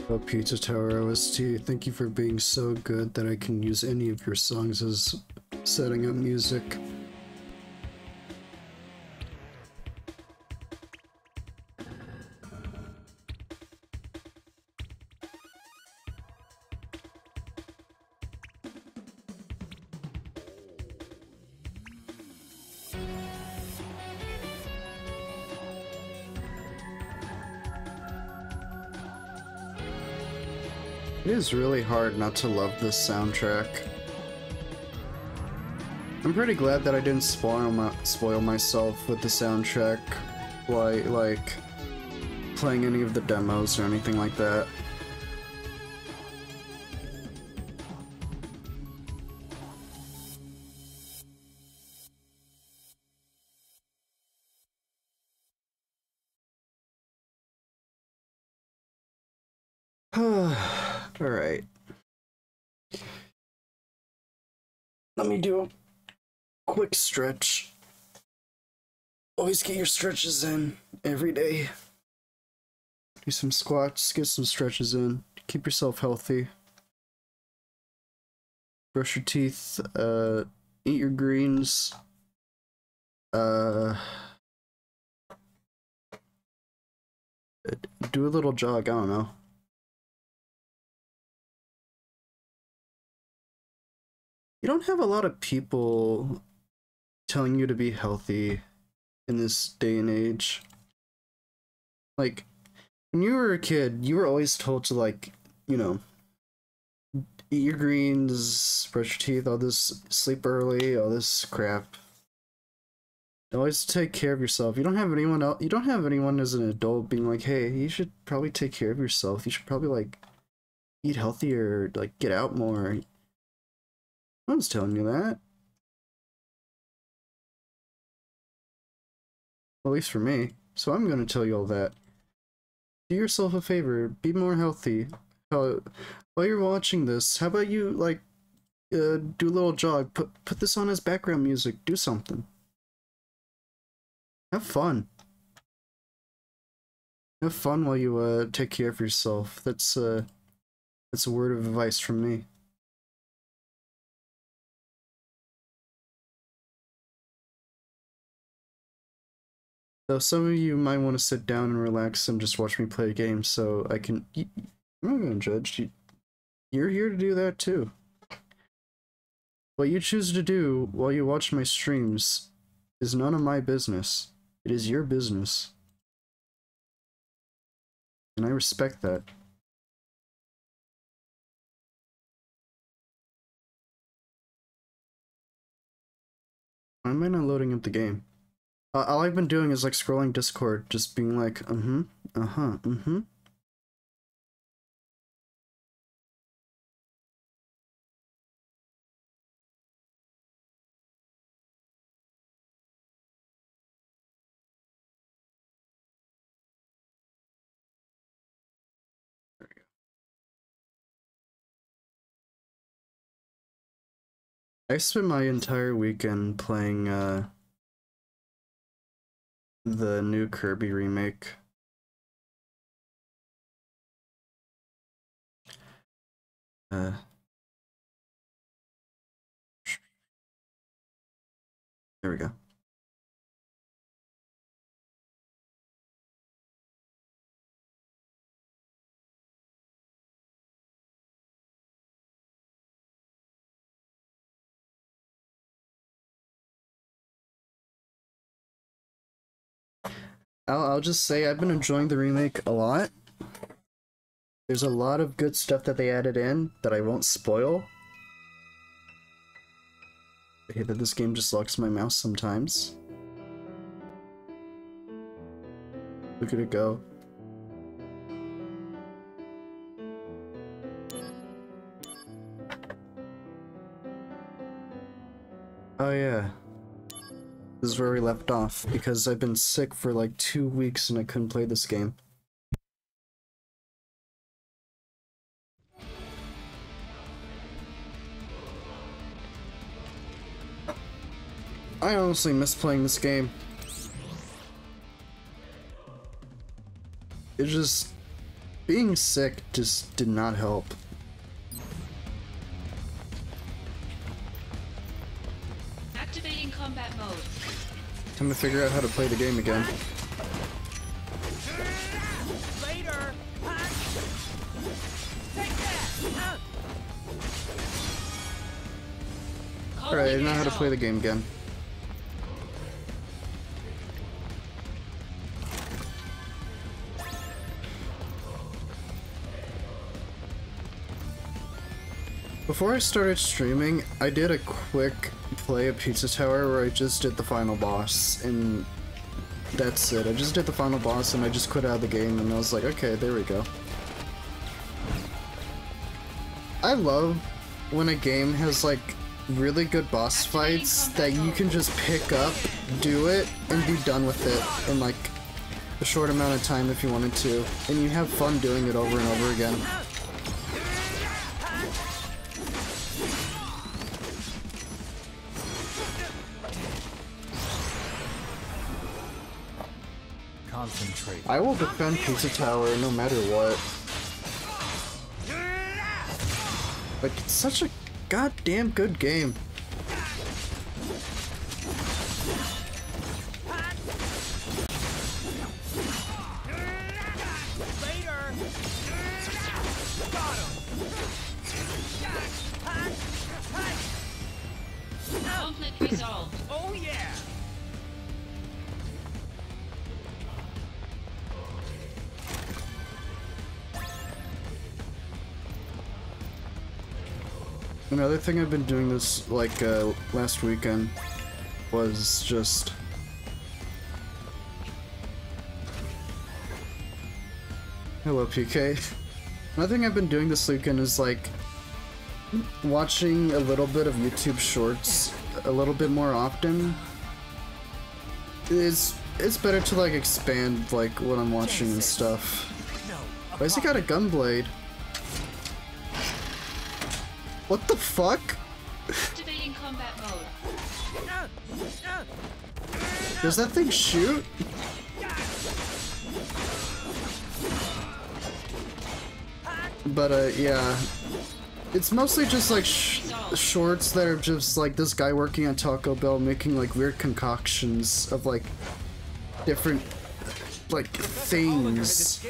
Oh, Pizza Tower OST, thank you for being so good that I can use any of your songs as setting up music. It is really hard not to love this soundtrack. I'm pretty glad that I didn't spoil myself with the soundtrack by, like, playing any of the demos or anything like that. Alright. Let me do a quick stretch. Always get your stretches in every day. Do some squats, get some stretches in. Keep yourself healthy. Brush your teeth, eat your greens. Do a little jog, I don't know. You don't have a lot of people telling you to be healthy in this day and age. Like, when you were a kid, you were always told to, like, you know, eat your greens, brush your teeth, all this, sleep early, all this crap. Always take care of yourself. You don't have anyone else, you don't have anyone as an adult being like, hey, you should probably take care of yourself. You should probably, like, eat healthier, like, get out more. No one's telling you that. At least for me. So I'm gonna tell you all that. Do yourself a favor. Be more healthy. While you're watching this, how about you, like, do a little jog. Put this on as background music. Do something. Have fun. Have fun while you take care of yourself. That's a word of advice from me. So some of you might want to sit down and relax and just watch me play a game, so I can... I'm not gonna judge you. You're here to do that too. What you choose to do while you watch my streams is none of my business. It is your business. And I respect that. Why am I not loading up the game? All I've been doing is, like, scrolling Discord, just being like, There we go. I spent my entire weekend playing, the new Kirby remake. There we go. I'll just say I've been enjoying the remake a lot. There's a lot of good stuff that they added in that I won't spoil. I hate that this game just locks my mouse sometimes. Look at it go. Oh yeah. This is where we left off, because I've been sick for like 2 weeks and I couldn't play this game. I honestly miss playing this game. Being sick just did not help. Activating combat mode. Time to figure out how to play the game again. Later. Take that. Alright, I know how to play the game again. Before I started streaming, I did a quick play of Pizza Tower where I just did the final boss, and that's it. I just did the final boss and I just quit out of the game, and I was like, okay, there we go. I love when a game has like really good boss fights that you can just pick up, do it, and be done with it in like a short amount of time if you wanted to, and you have fun doing it over and over again. Concentrate. I will defend Pizza Tower no matter what. Like, it's such a goddamn good game. Later. Got him. Conflict resolved. Oh yeah. Another thing I've been doing this, like, last weekend was just... Hello, PK. Another thing I've been doing this weekend is, like, watching a little bit of YouTube Shorts a little bit more often. It's better to, like, expand, like, what I'm watching and stuff. Why has he got a gunblade? What the fuck? Activating combat mode. Does that thing shoot? But, yeah. It's mostly just, like, shorts that are just, like, this guy working at Taco Bell making, like, weird concoctions of, like, different, like, things.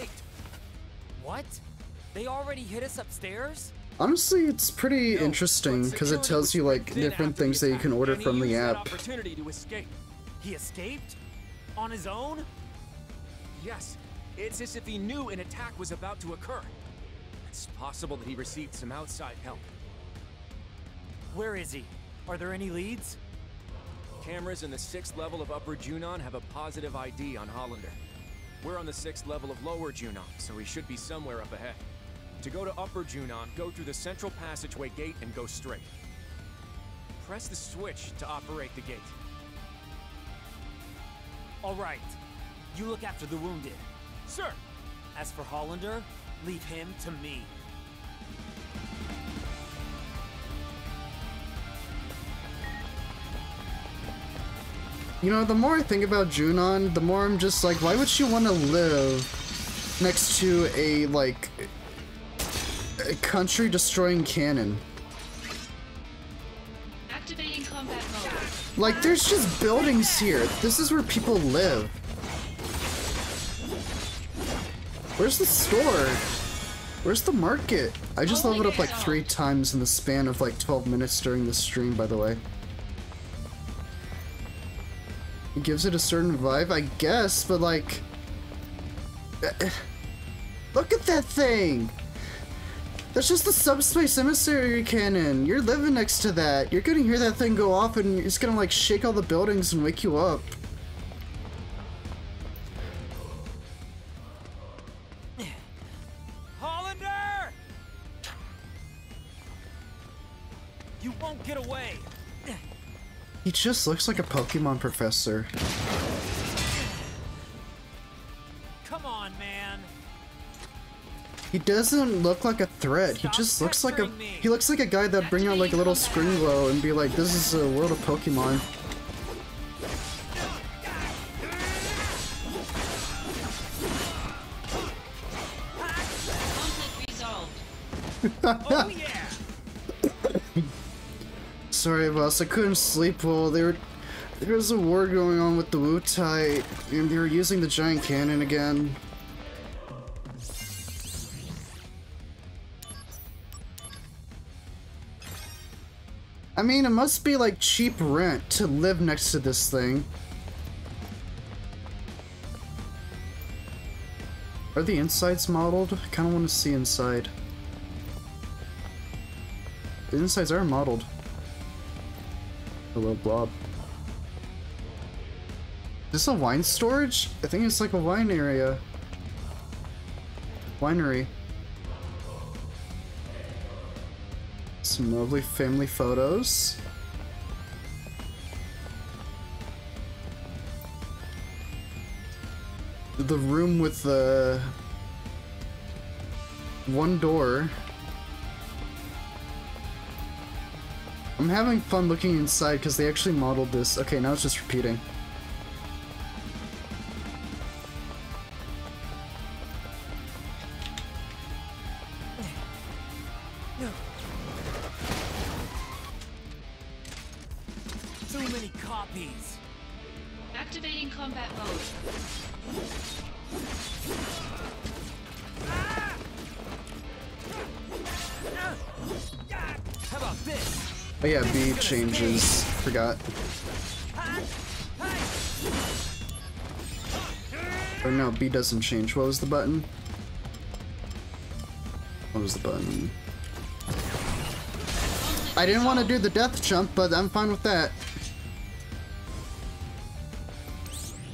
What? They already hit us upstairs? Honestly, it's pretty interesting, because it tells you, like, different things that you can order from the app. Opportunity to escape. He escaped? On his own? Yes. It's as if he knew an attack was about to occur. It's possible that he received some outside help. Where is he? Are there any leads? Cameras in the 6th level of Upper Junon have a positive ID on Hollander. We're on the 6th level of Lower Junon, so he should be somewhere up ahead. To go to Upper Junon, go through the central passageway gate and go straight. Press the switch to operate the gate. All right. You look after the wounded. Sir! As for Hollander, leave him to me. You know, the more I think about Junon, the more I'm just like, why would you want to live next to a, like, a country-destroying cannon? Activating combat mode. Like, there's just buildings here. This is where people live. Where's the store? Where's the market? I just leveled up like 3 times in the span of like 12 minutes during the stream, by the way. It gives it a certain vibe, I guess, but like... Look at that thing! That's just the subspace emissary cannon. You're living next to that. You're gonna hear that thing go off and it's gonna like shake all the buildings and wake you up. Hollander! You won't get away. He just looks like a Pokemon professor. Come on, man. He doesn't look like a threat. He just looks like a... He looks like a guy that'd bring out like a little screen glow and be like, this is a world of Pokemon. Oh yeah! Sorry, boss. I couldn't sleep while there was a war going on with the Wu-Tai, and they were using the giant cannon again. I mean, it must be like cheap rent to live next to this thing. Are the insides modeled? I kind of want to see inside. The insides are modeled. Hello, Blob. Is this a wine storage? I think it's like a wine area. Winery. Some lovely family photos. The room with the one door. I'm having fun looking inside because they actually modeled this. Okay, now it's just repeating. Too many copies. Activating combat mode. How about this? Oh yeah, B changes. Forgot. Or no, B doesn't change. What was the button? What was the button? I didn't want to do the death jump, but I'm fine with that.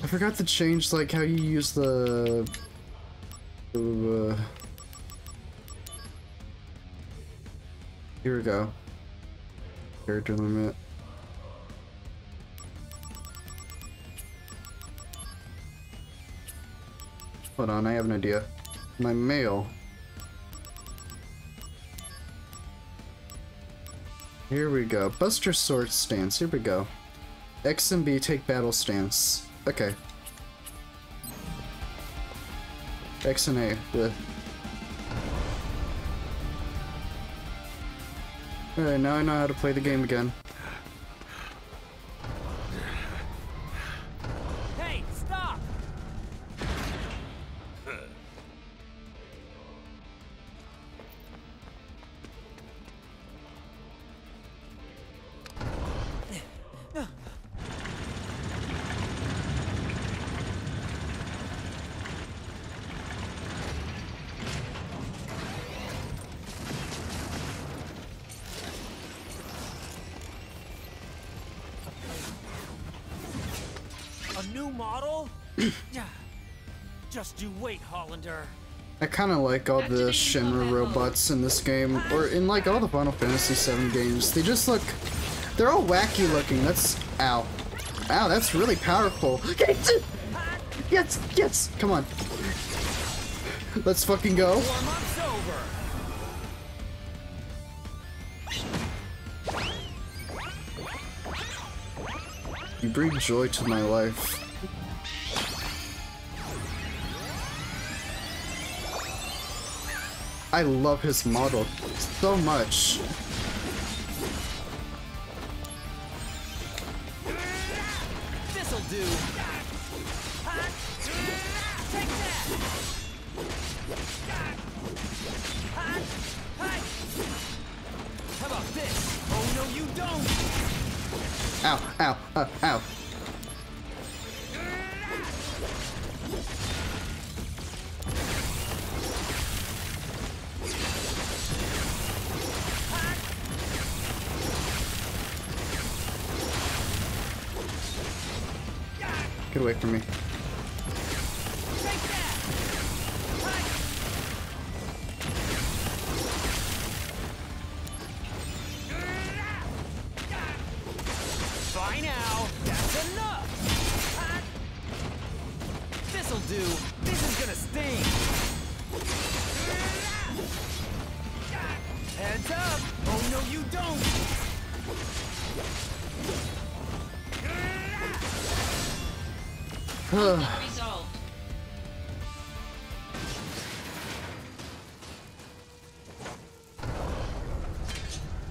I forgot to change like how you use the here we go. Character limit. Hold on, I have an idea. My mail. Here we go. Buster sword stance. Here we go. X and B take battle stance. Okay. X and A. Ugh. Alright, now I know how to play the game again. Hey, stop! A new model? Just you wait, Hollander. I kind of like all the Shinra robots in this game, or in like all the Final Fantasy VII games. They just look, they're all wacky looking. That's, ow. Ow, that's really powerful. Yes, yes, come on. Let's fucking go. Warm-up's over. You bring joy to my life. I love his model so much. This'll do. Take that. How about this? Oh no, you don't. Ow, ow, ow. Get away from me. Bye now. That's enough. This'll do. This is gonna sting. Heads up. Oh no, you don't. Resolved.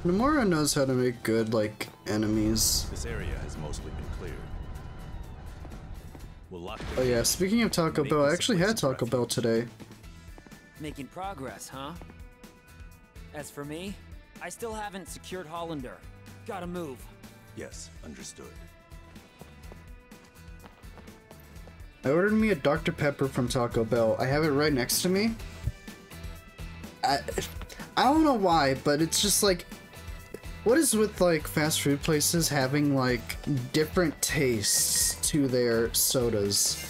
Nomura knows how to make good, like, enemies. This area has mostly been cleared. We'll lock the Oh yeah, speaking of Taco Bell, I actually had Taco Bell today. Making progress, huh? As for me, I still haven't secured Hollander. Gotta move. Yes, understood. I ordered me a Dr. Pepper from Taco Bell. I have it right next to me. I don't know why, but it's just like, what is with like fast food places having like different tastes to their sodas?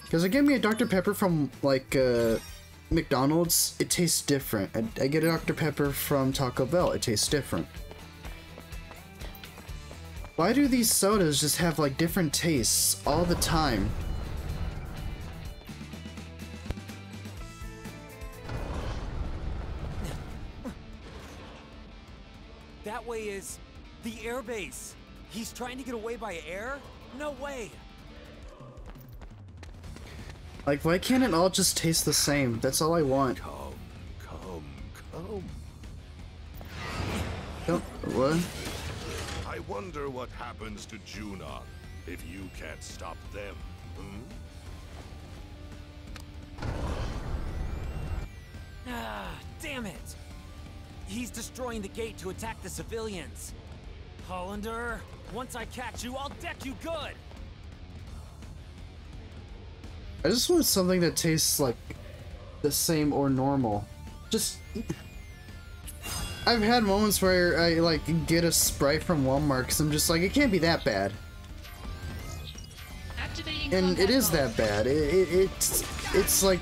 Because I get me a Dr. Pepper from like McDonald's, it tastes different. I get a Dr. Pepper from Taco Bell, it tastes different. Why do these sodas just have like different tastes all the time? That way is the airbase. He's trying to get away by air? No way. Like, why can't it all just taste the same? That's all I want. Come. Oh, what? I wonder what happens to Junon if you can't stop them, Ah, damn it. He's destroying the gate to attack the civilians. Hollander, once I catch you, I'll deck you good. I just want something that tastes like the same or normal. Just... I've had moments where I like get a Sprite from Walmart because I'm just like, it can't be that bad. And it is that bad. It's like...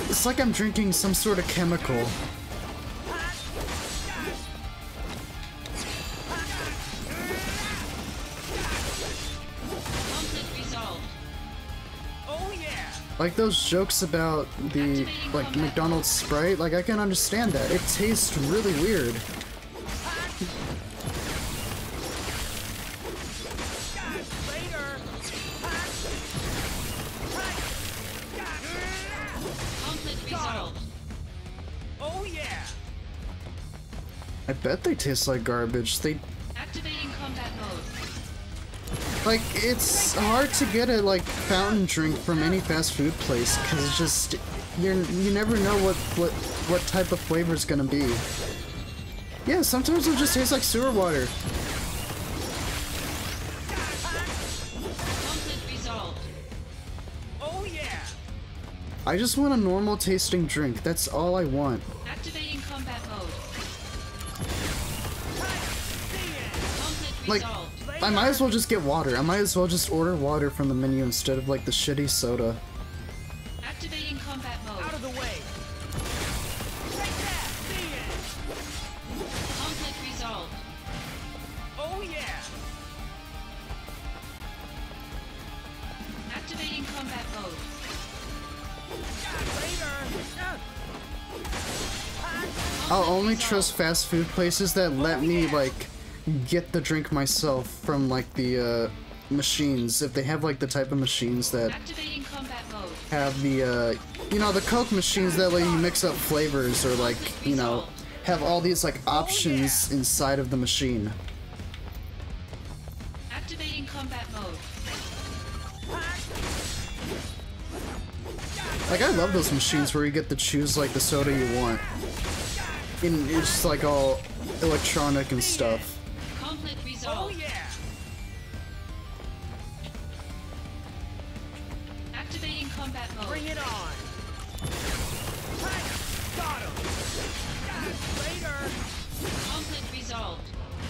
It's like I'm drinking some sort of chemical. Like those jokes about the like McDonald's Sprite, like I can understand that. It tastes really weird. Oh yeah. I bet they taste like garbage. They Activating combat mode. like it's hard to get a like fountain drink from any fast food place because it's just you never know what type of flavor is gonna be. Yeah, sometimes it'll just taste like sewer water. Conflict resolved. Oh yeah. I just want a normal tasting drink. That's all I want. Activating combat mode. Conflict Like, resolved. I might as well just get water. I might as well just order water from the menu instead of like the shitty soda. Activating combat mode. Out of the way. Take that. See it. Conflict resolved. Oh yeah. Activating combat mode. I'll only trust fast food places that let me like get the drink myself from like the machines. If they have like the type of machines that Activating combat mode. have the you know, the Coke machines that let you mix up flavors or like, you know, have all these like options inside of the machine. Activating combat mode. Like I love those machines where you get to choose like the soda you want. And it's just like all electronic and stuff. Conflict resolved. Oh yeah. Activating combat mode. Bring it on. Got him. Later. Conflict resolved.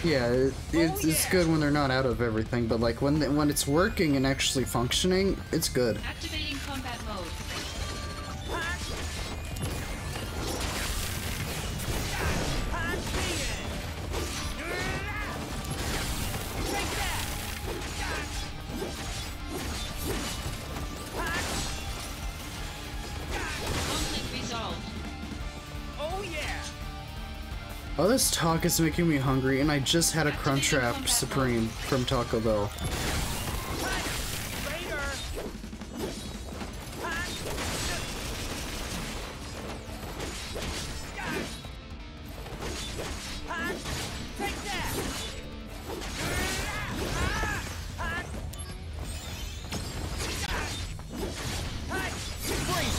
Yeah, it's good when they're not out of everything, but like when it's working and actually functioning, it's good. Activating combat mode. Conflict resolved. Oh yeah. All this talk is making me hungry, and I just had a Crunchwrap Supreme from Taco Bell.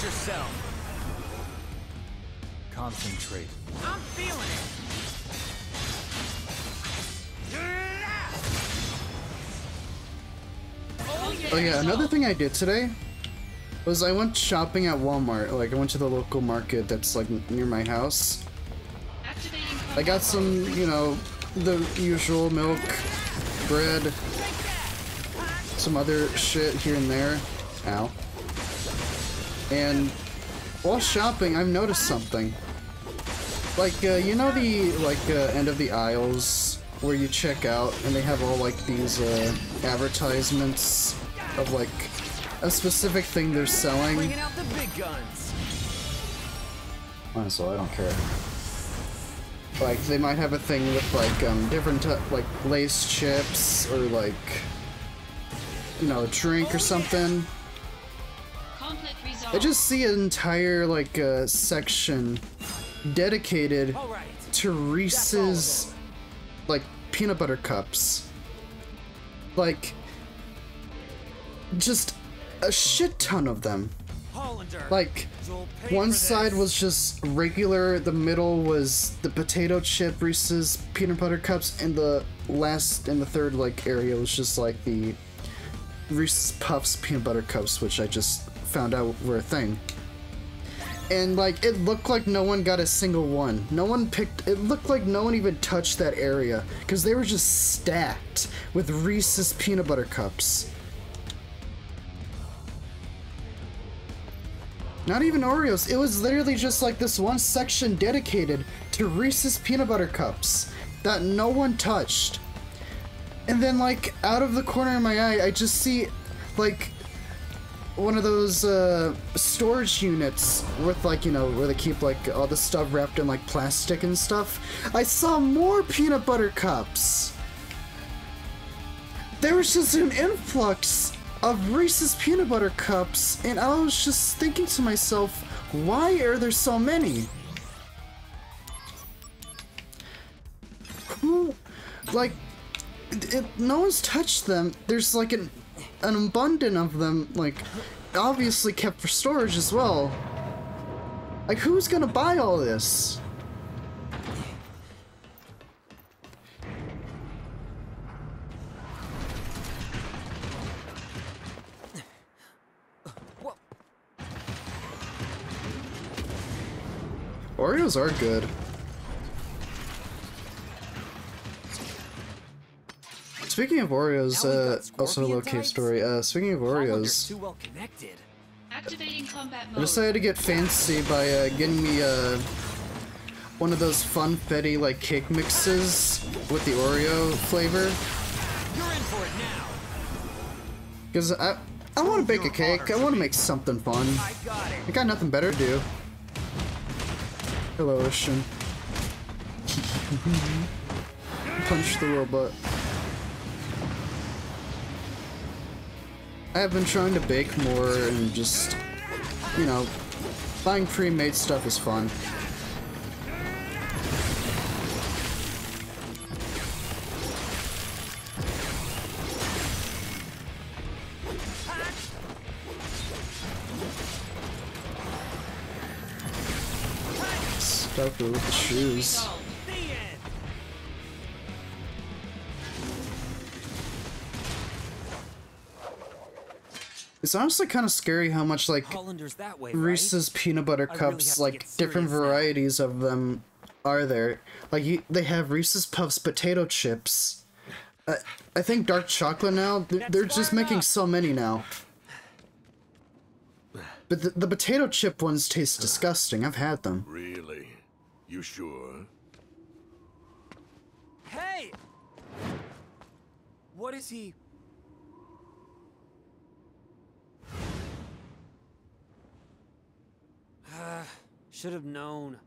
Brace yourself. Concentrate. I'm feeling it. Oh yeah, another thing I did today was I went shopping at Walmart. Like I went to the local market that's like near my house. Activating I got some, you know, the usual milk, bread, some other shit here and there. Ow. And while shopping, I've noticed something. Like, you know the, like, end of the aisles where you check out and they have all, like, these, advertisements of, like, a specific thing they're selling? Bringing out the big guns. Honestly, I don't care. Like, they might have a thing with, like, different, like, Lay's chips or, like, you know, a drink or something. conflict resolved. I just see an entire, like, section dedicated All right. to Reese's, like, peanut butter cups. Like, just a shit ton of them. Hollander. Like, You'll pay one for side this. was just regular, the middle was the potato chip Reese's peanut butter cups, and the last and the third, like, area was just, like, the Reese's Puffs peanut butter cups, which I just found out were a thing. And, like, it looked like no one got a single one. No one picked... It looked like no one even touched that area, because they were just stacked with Reese's peanut butter cups. Not even Oreos. It was literally just, like, this one section dedicated to Reese's peanut butter cups that no one touched. And then, like, out of the corner of my eye, I just see, like, one of those storage units with, like, you know, where they keep, like, all the stuff wrapped in, like, plastic and stuff. I saw more peanut butter cups. There was just an influx of Reese's peanut butter cups, and I was just thinking to myself, why are there so many? Who, like, no one's touched them. There's like an abundance of them, like, obviously kept for storage as well. Like, who's gonna buy all this? Oreos are good. Speaking of Oreos, also a low-key story. Speaking of Hollander's Oreos, too well connected. Activating combat I mode. decided to get fancy by getting me one of those funfetti like cake mixes with the Oreo flavor. You're in for it now. Because I want to bake a cake. I want to make something fun. I got it. I got nothing better to do. Hello, Ocean. Punch the robot. I have been trying to bake more and just, you know, buying pre-made stuff is fun. Stuff with the shoes. Resolved. The end. It's honestly kind of scary how much, like, Hollander's that way, Reese's peanut butter I really have cups, to like, get different serious now. varieties of them are there. Like, they have Reese's Puffs potato chips. I think dark chocolate now, they're just far making enough. so many now. But the potato chip ones taste disgusting. I've had them. Really? You sure? Hey! What is he? Should have known.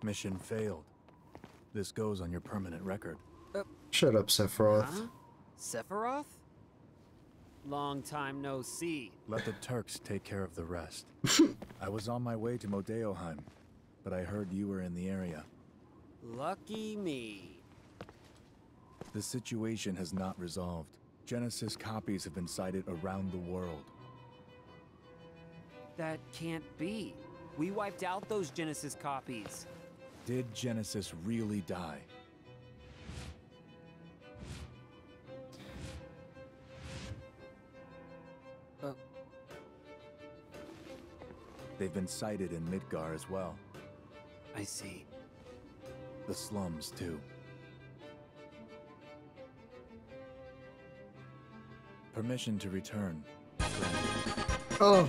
Mission failed. This goes on your permanent record. Shut up, Sephiroth. Huh? Sephiroth? Long time no see. Let the Turks take care of the rest. I was on my way to Modeoheim, but I heard you were in the area. Lucky me. The situation has not resolved. Genesis copies have been sighted around the world. That can't be. We wiped out those Genesis copies. Did Genesis really die? They've been sighted in Midgar as well. I see. The slums, too. Permission to return. Oh.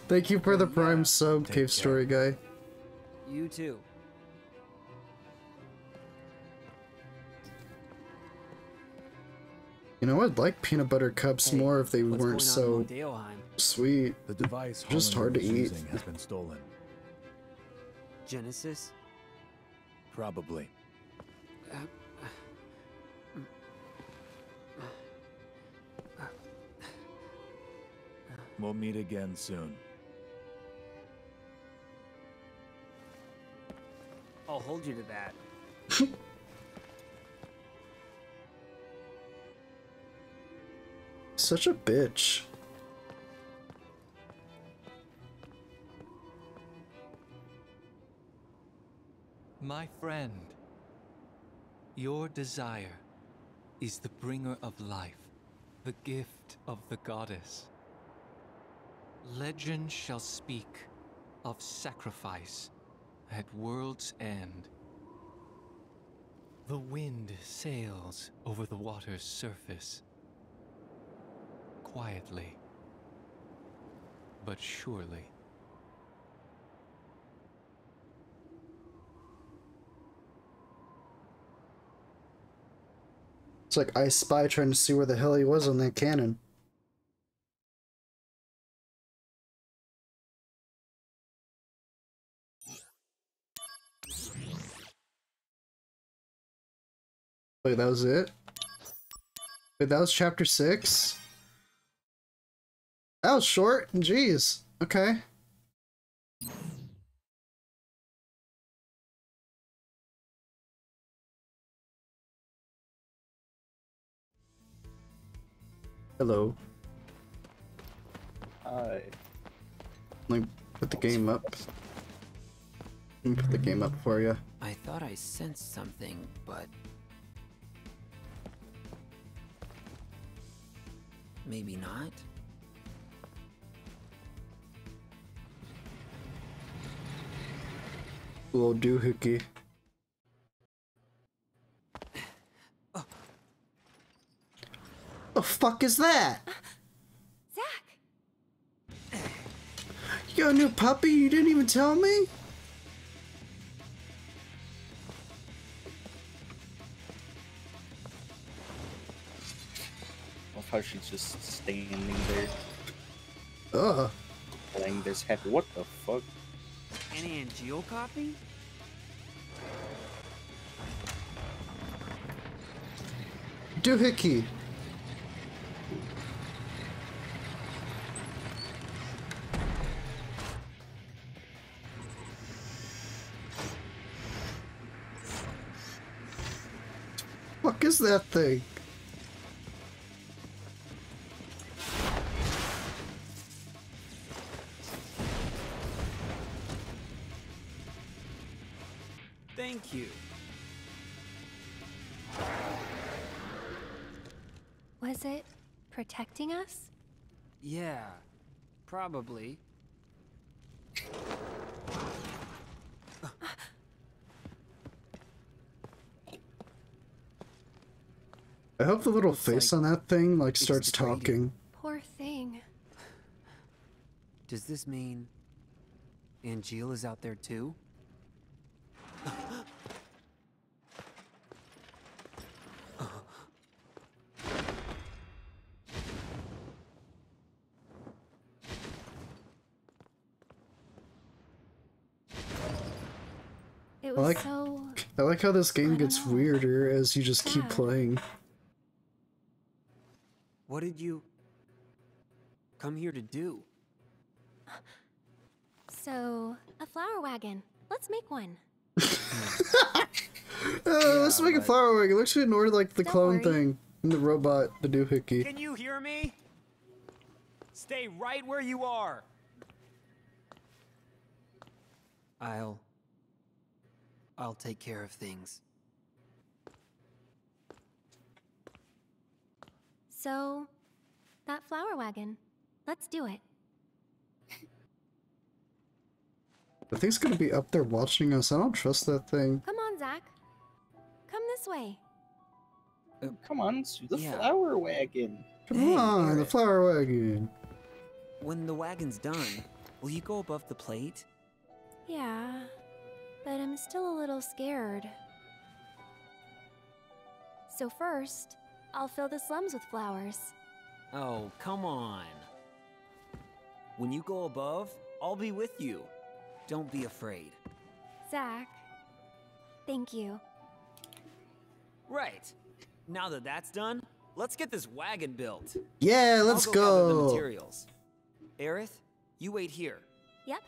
Thank you for the prime sub, Take Cave care. Story Guy. You too. You know, I'd like peanut butter cups Hey, more if they what's weren't so going on in Mondeoheim? sweet. The device Just Holland hard to was eat. using has been stolen. Genesis? Probably. We'll meet again soon. I'll hold you to that. Such a bitch. My friend, your desire is the bringer of life, the gift of the goddess. Legend shall speak of sacrifice at world's end. The wind sails over the water's surface, quietly, but surely. It's like I Spy trying to see where the hell he was on that cannon. Wait, that was it? Wait, that was chapter 6? That was short. Jeez. Okay. Hello. Hi. Let me put the game up. Let me put the game up for you. I thought I sensed something, but... maybe not? Little doohickey. The fuck is that? Zach! You got a new puppy? You didn't even tell me? I love how she's just standing there, Ugh. playing this head. What the fuck? An Angeal copy? Doohickey. Fuck is that thing? Thank you. Was it protecting us? Yeah, probably. I hope the little Looks face like on that thing like it's starts degrading. talking. Poor thing. Does this mean Angeal is out there too? It I was like so... I like how this I game don't gets know. weirder as you just keep Sad. playing. What did you come here to do? So, a flower wagon. Let's make one. Let's make a but- flower wagon. It looks more like the Don't clone worry. thing. And the robot, the doohickey. Can you hear me? Stay right where you are. I'll take care of things. So, that flower wagon. Let's do it. The thing's gonna be up there watching us. I don't trust that thing. Come on, Zach. Come this way. Come on, to the Yeah. flower wagon. Come Hey, on, the Eric. flower wagon. When the wagon's done, will you go above the plate? Yeah, but I'm still a little scared. So first, I'll fill the slums with flowers. Oh, come on. When you go above, I'll be with you. Don't be afraid. Zach, thank you. Right. Now that that's done, let's get this wagon built. Yeah, let's I'll gather the go. materials. Aerith, you wait here. Yep.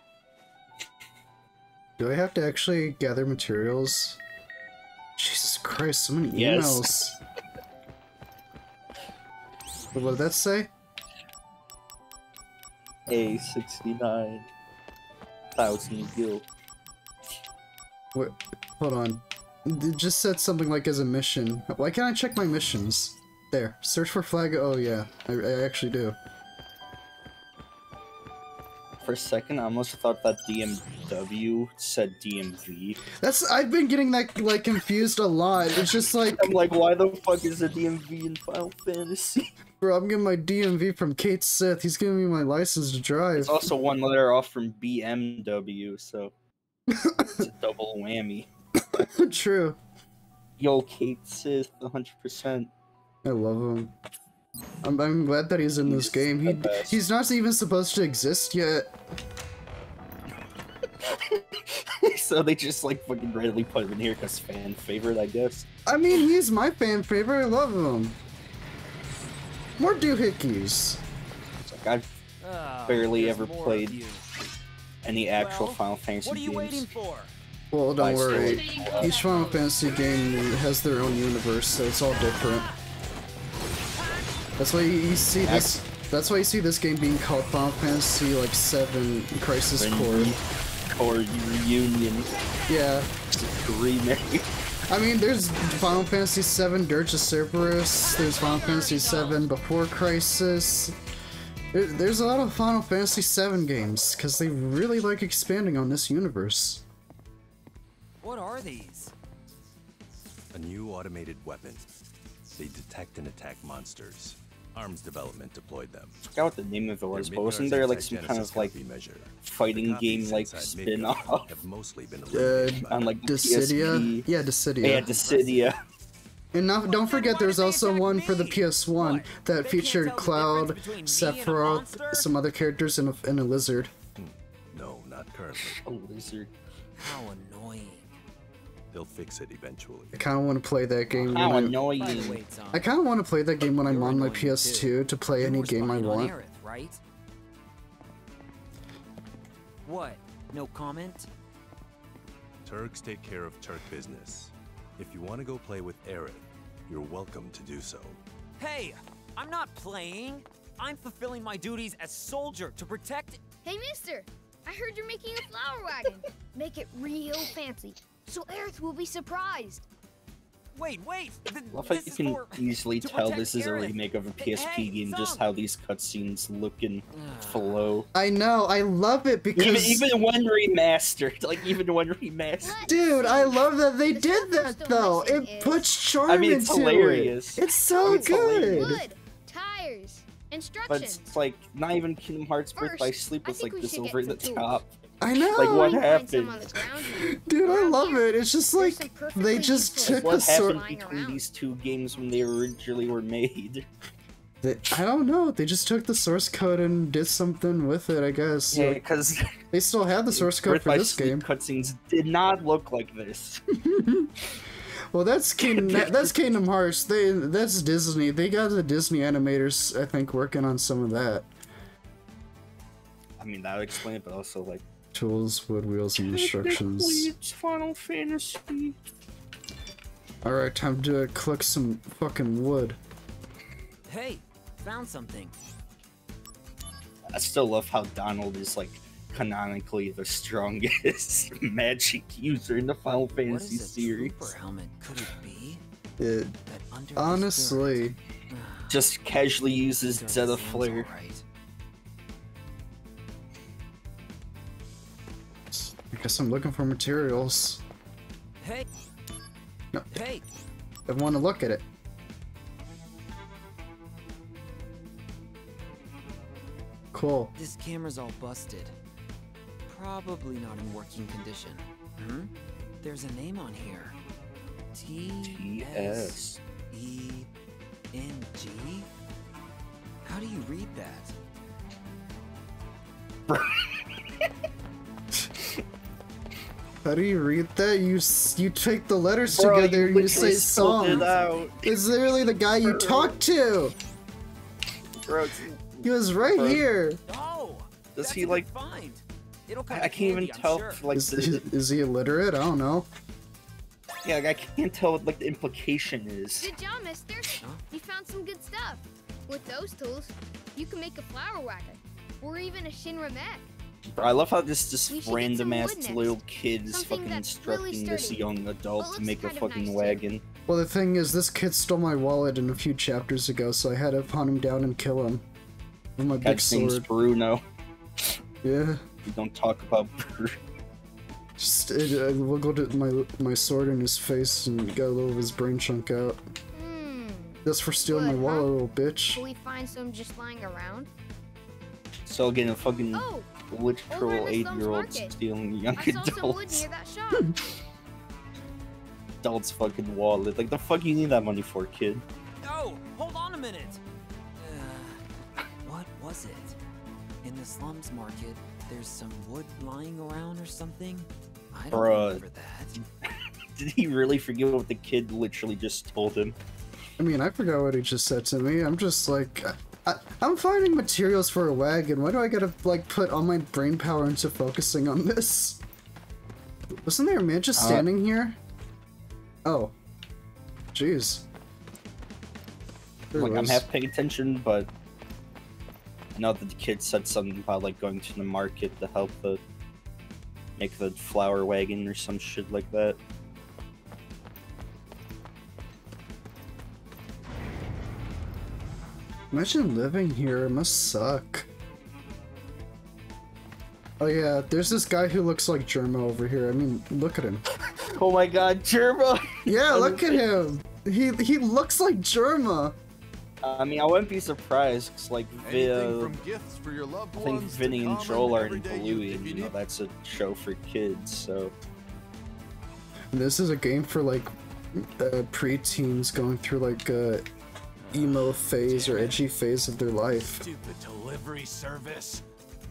Do I have to actually gather materials? Jesus Christ, so many Yes. emails. What did that say? A69,000 gil. What? Hold on. It just said something like as a mission. Why can't I check my missions? There. Search for flag. Oh yeah, I actually do. For a second, I almost thought that DMW said DMV. I've been getting that like confused a lot. It's just like, I'm like, why the fuck is a DMV in Final Fantasy? bro, I'm getting my DMV from Kate Sith. He's giving me my license to drive. It's also one letter off from BMW, so it's a double whammy. True. Yo, Kate Sith, 100%. I love him. I'm glad that he's in this game. the best. He's not even supposed to exist yet. So they just like fucking randomly put him in here because fan favorite, I guess. I mean, he's my fan favorite. I love him. More doohickeys. It's like I've Ah, barely there's ever more of played you. any actual Well, Final Fantasy What are you games. waiting for? Well, don't By worry. story. Each Final Fantasy game has their own universe, so it's all different. That's why you see this. That's why you see this game being called Final Fantasy like 7 Crisis Core. Core Reunion. Yeah. Remake. I mean, there's Final Fantasy 7 Dirge of Cerberus. There's Final Fantasy 7 Before Crisis. There's a lot of Final Fantasy 7 games because they really like expanding on this universe. What are these? A new automated weapon. They detect and attack monsters. Arms development deployed them. I forgot what the name of it was, but wasn't there like some kind of like fighting game like spin-off have mostly been on like Dissidia? PSP? Yeah, Dissidia. Yeah, Dissidia. And don't forget, there's also one for the PS1 that featured Cloud, Sephiroth, some other characters, and a lizard. No, not currently. A lizard. How annoying. They'll fix it eventually. I kind of want to play that game. How By the annoying. way, Tom, I kind of want to play that game when I'm you're on my annoying PS2 too. to play You any were game I spying on want. Aerith, right? What? No comment? Turks take care of Turk business. If you want to go play with Aerith, you're welcome to do so. Hey, I'm not playing. I'm fulfilling my duties as soldier to protect. Hey, mister! I heard you're making a flower wagon. Make it real fancy, so Aerith will be surprised. Wait! Love how you can easily to tell protect this is a Aerith. remake of a PSP Hey, game, just Thumb. how these cutscenes look and flow. I know, I love it because... Even one remastered, like even one remastered. Dude, I love that they did that though. It puts charm I mean, it's into hilarious. it. It's so It's good. hilarious. Wood, tires, But instructions. it's like not even Kingdom Hearts Birth by First, Sleep I was think like we this should get over the some top. I know. Like what Find some happened? on the ground here. Dude, I Around love here, it. It's just there's like some perfectly they just useful took What the sword. happened between around. these two games when they originally were made? I don't know. They just took the source code and did something with it. I guess. Yeah, Like, because they still have the source code Birth for by this Sleep game. cutscenes did not look like this. Well, that's Kingdom Hearts. That's Disney. They got the Disney animators, I think, working on some of that. I mean, that would explain it, but also like Tools, wood, wheels, and instructions. It's Final Fantasy. Alright, time to collect some fucking wood. Hey, found something. I still love how Donald is like canonically the strongest magic user in the Final Fantasy series. Trooper helmet could it be? It, honestly, just casually uses Zeta Flare. I guess I'm looking for materials. Hey. No. Hey. I want to look at it. Cool. This camera's all busted. Probably not in working condition. There's a name on here. T-S-E-N-G? How do you read that? How do you read that? You take the letters together and you say song. It's literally the guy you talked to. Bro, he was right here. Oh, does he like? I can't even tell. Sure. If, like, is he illiterate? I don't know. Yeah, like, I can't tell what like the implication is. Good job, mister. You found some good stuff. With those tools, you can make a flower wagon, or even a Shinra mech. Bro, I love how this random ass little kid is fucking instructing this young adult to make a fucking wagon. Well, the thing is, this kid stole my wallet in a few chapters ago, so I had to hunt him down and kill him with my big sword. Name's Bruno. Yeah. We don't talk about Bruno. Just we'll go to my sword in his face and get a little of his brain chunk out. That's for stealing my wallet, little bitch. Can we find some just lying around? So again, a fucking literal 8-year-old stealing young adults. Adults fucking wallet. Like the fuck you need that money for, kid? Oh, hold on a minute. What was it? In the slums market, there's some wood lying around or something? I don't remember that. Did he really forget what the kid literally just told him? I mean, I forgot what he just said to me. I'm just like, I'm finding materials for a wagon. Why do I gotta like put all my brain power into focusing on this? Wasn't there a man just standing here? Oh, jeez. Like I'm half paying attention, but I know that the kid said something about like going to the market to help make the flower wagon or some shit like that. Imagine living here, it must suck. Oh yeah, there's this guy who looks like Germa over here. I mean, look at him. Oh my god, Germa! Yeah, look at him! He looks like Germa! I mean, I wouldn't be surprised, cause like, I think Vinny and Joel are in Bluey, and you know, that's a show for kids, so... This is a game for like, pre-teens going through like, emo phase or edgy phase of their life. Stupid delivery service.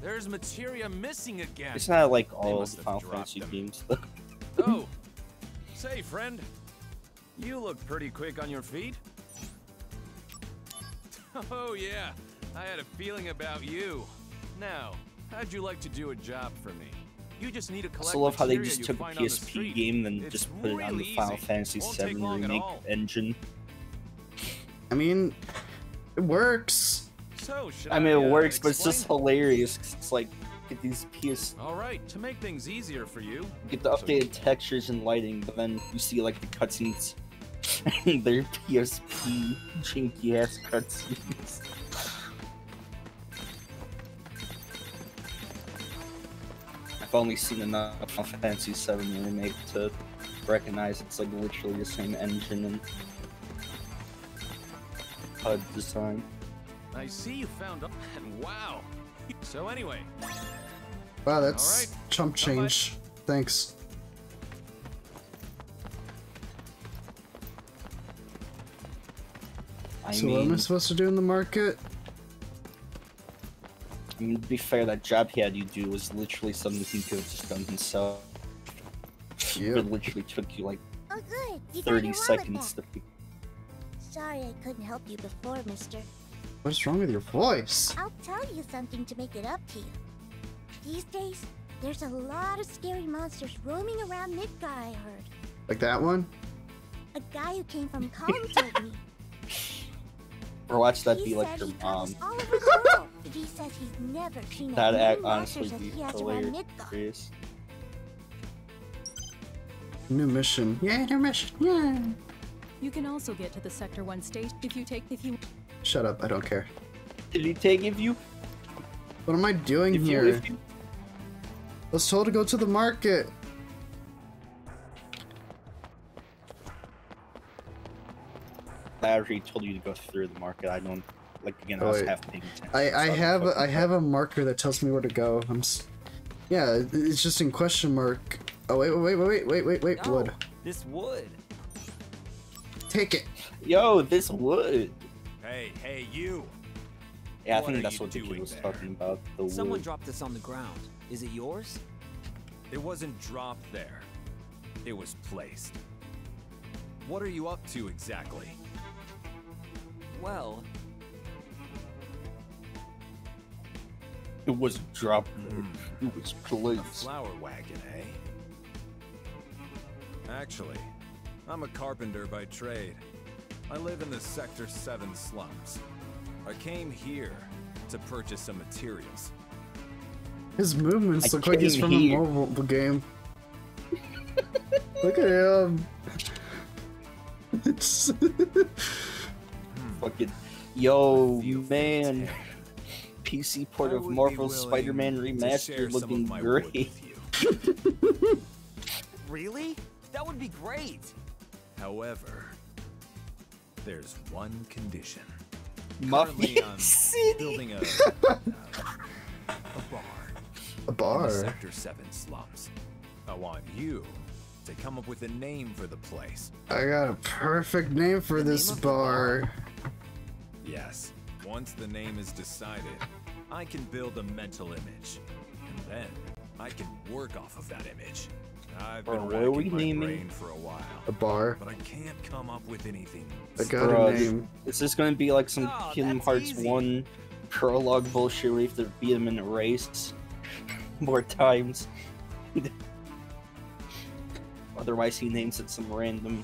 There's materia missing again. It's not like all Final Fantasy games though. Oh, say friend, you look pretty quick on your feet. Oh yeah, I had a feeling about you. Now, how'd you like to do a job for me? You just need to collect. I also love how they just took a PSP game and just put it on the Final Fantasy VII remake engine. I mean, it works. So, I mean, it works, but it's just hilarious. Cause it's like, get these All right, to make things easier for you. Get the updated textures and lighting, but then you see like the cutscenes. They're PSP janky ass cutscenes. I've only seen enough Final Fantasy VII remake to recognize it's like literally the same engine and HUD design. I see you found and wow. So anyway. Wow, that's chump change. Thanks. So what am I supposed to do in the market? I mean, to be fair, that job he had you do was literally something he could have just done himself. Yep. It literally took you like 30 seconds to be. Sorry I couldn't help you before, mister. What's wrong with your voice? I'll tell you something to make it up to you. These days, there's a lot of scary monsters roaming around Midgar, I heard. Like that one? A guy who came from Colin told me. Or watch that be like your mom. All over the world. He says he's never seen That'd as many honestly monsters as be he has around Midgard. hilarious. New mission. Yeah, new mission. Yeah. You can also get to the Sector 1 station if you Shut up, I don't care. Did he take if you? What am I doing here? Let's told to go to the market. I already told you to go through the market. I don't like again. I was half paying attention. I have a marker that tells me where to go. Yeah, it's just in question mark. Oh wait, No, wood. This wood. Take it. Yo, this wood. Hey, you. Yeah, I What think are that's you what the kid doing was there? talking about. The Someone wood. dropped this on the ground. Is it yours? It wasn't dropped there. It was placed. What are you up to exactly? Well, It was dropped. It was A placed. flower wagon, eh? Actually, I'm a carpenter by trade. I live in the Sector 7 slums. I came here to purchase some materials. His movements I look like he's came from here. a mobile game. Look at him. It's Fucking yo, Feel man. fantastic. PC port I of would be Marvel willing Spider-Man to share Remastered some looking of my wood great. with you. really? That would be great. However, there's one condition. Muffin Currently, I'm City. building a bar. a In bar. the Sector 7 slums. I want you to come up with a name for the place. I got a perfect name for The this name of the bar. Yes, once the name is decided, I can build a mental image. And then I can work off of that image. I've been Bro, what are we racking my naming? brain for a while, A bar. but I can't come up with anything. I got Bruh, a name. Is this gonna be like some Oh, Kingdom that's Hearts easy. 1 prologue bullshit where you have to beat him in a race more times? Otherwise, he names it some random.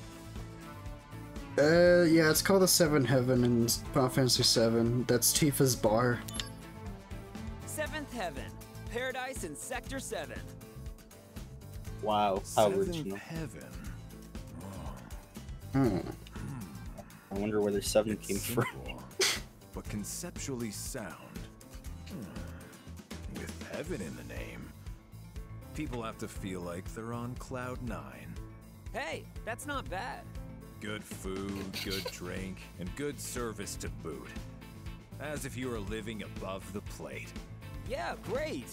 Yeah, it's called the Seven Heaven in Final Fantasy VII. That's Tifa's bar. Seventh Heaven. Paradise in Sector 7. Wow, how Seventh original. Heaven. Hmm. I wonder where the 7 It's came from. simple, but conceptually sound. With heaven in the name, people have to feel like they're on cloud 9. Hey, that's not bad. Good food, good drink, and good service to boot. As if you were living above the plate. Yeah, great.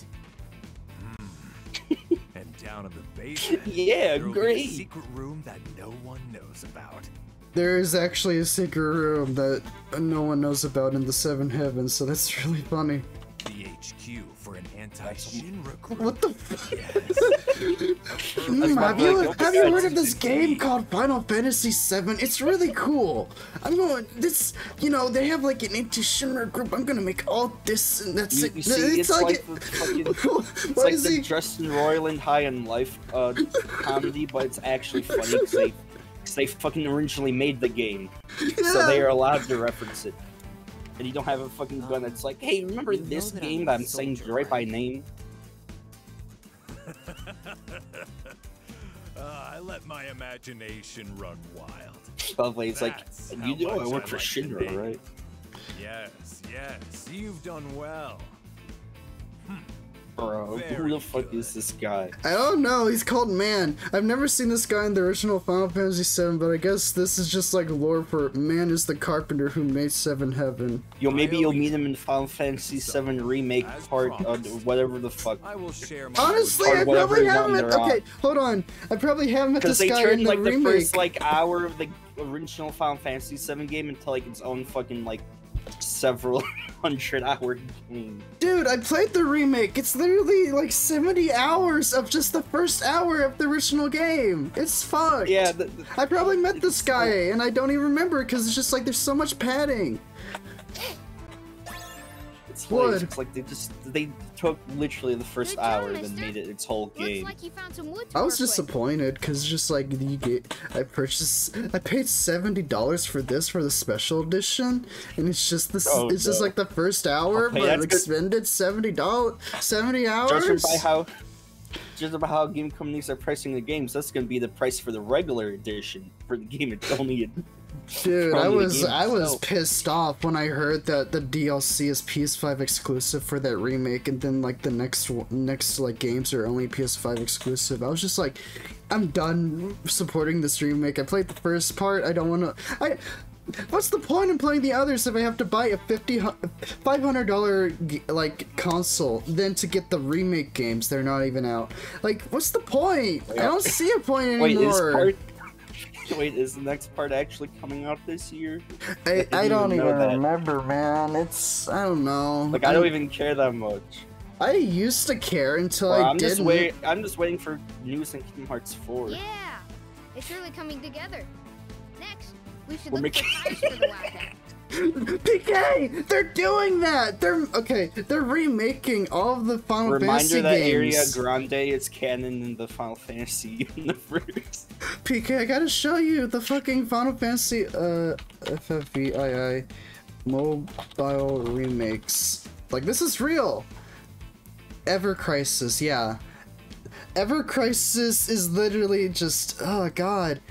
And down in the basement, Yeah, there'll be a great. secret room that no one knows about. There is actually a secret room that no one knows about in the Seven Heavens, so that's really funny. The HQ for an anti-Shinra group. What the Yes. have you heard of this game called Final Fantasy VII? It's really cool. I'm going, this, you know, they have like an anti-Shinra group. I'm gonna make all this and that's it. You see, it's like the fucking, it's Why like is the he? Justin Roiland High on Life comedy, but it's actually funny because they fucking originally made the game, so they are allowed to reference it. And you don't have a fucking gun that's like, hey, remember you know this that game I'm that a I'm saying soldier, right by right? name? I let my imagination run wild. Probably it's like, That's you how know I much work for like the Shinra, name. right? Yes, you've done well. Bro, who Very the fuck good. is this guy? I don't know. He's called Man. I've never seen this guy in the original Final Fantasy VII, but I guess this is just like lore for Man is the carpenter who made Seven Heaven. Yo, maybe you'll only- meet him in Final Fantasy VII Remake As part promised. whatever the fuck. I will share my Honestly, Or I whatever probably haven't one met. they're on. Okay, hold on. I probably haven't met Because this they guy turned in the like the remake. first like hour of the original Final Fantasy VII game into like its own fucking like several 100-hour game. Dude, I played the remake. It's literally like 70 hours of just the first hour of the original game. It's fucked. Yeah, I probably met this it's guy and I don't even remember because it's just like there's so much padding. It's like, it's like they took literally the first hour and then made it its whole game. Looks like you found some wood to I was work with. disappointed because just like I paid $70 for this for the special edition, and it's just this. It's just like the first hour, Okay, but that's expended $70, 70 hours. Just by how game companies are pricing the games, that's gonna be the price for the regular edition for the game. It's only Dude, I was itself. pissed off when I heard that the DLC is PS5 exclusive for that remake, and then like the next like games are only PS5 exclusive. I was just like, I'm done supporting this remake. I played the first part. I don't want to. What's the point in playing the others if I have to buy a $500 like console then to get the remake games? They're not even out. Like, what's the point? I don't see a point anymore. Wait, is the next part actually coming out this year? I don't even remember, man. It's, I don't know. Like, I don't even care that much. I used to care until I didn't. I'm just waiting for news in Kingdom Hearts 4. Yeah, it's really coming together. Next, we should look for tires for the wagon. PK! They're doing that! They're remaking all of the Final Fantasy Reminder that games. Area Grande is canon in the Final Fantasy universe. PK, I gotta show you the fucking Final Fantasy FFVII mobile remakes. Like, this is real! Ever Crisis, yeah. Ever Crisis is literally just, oh god.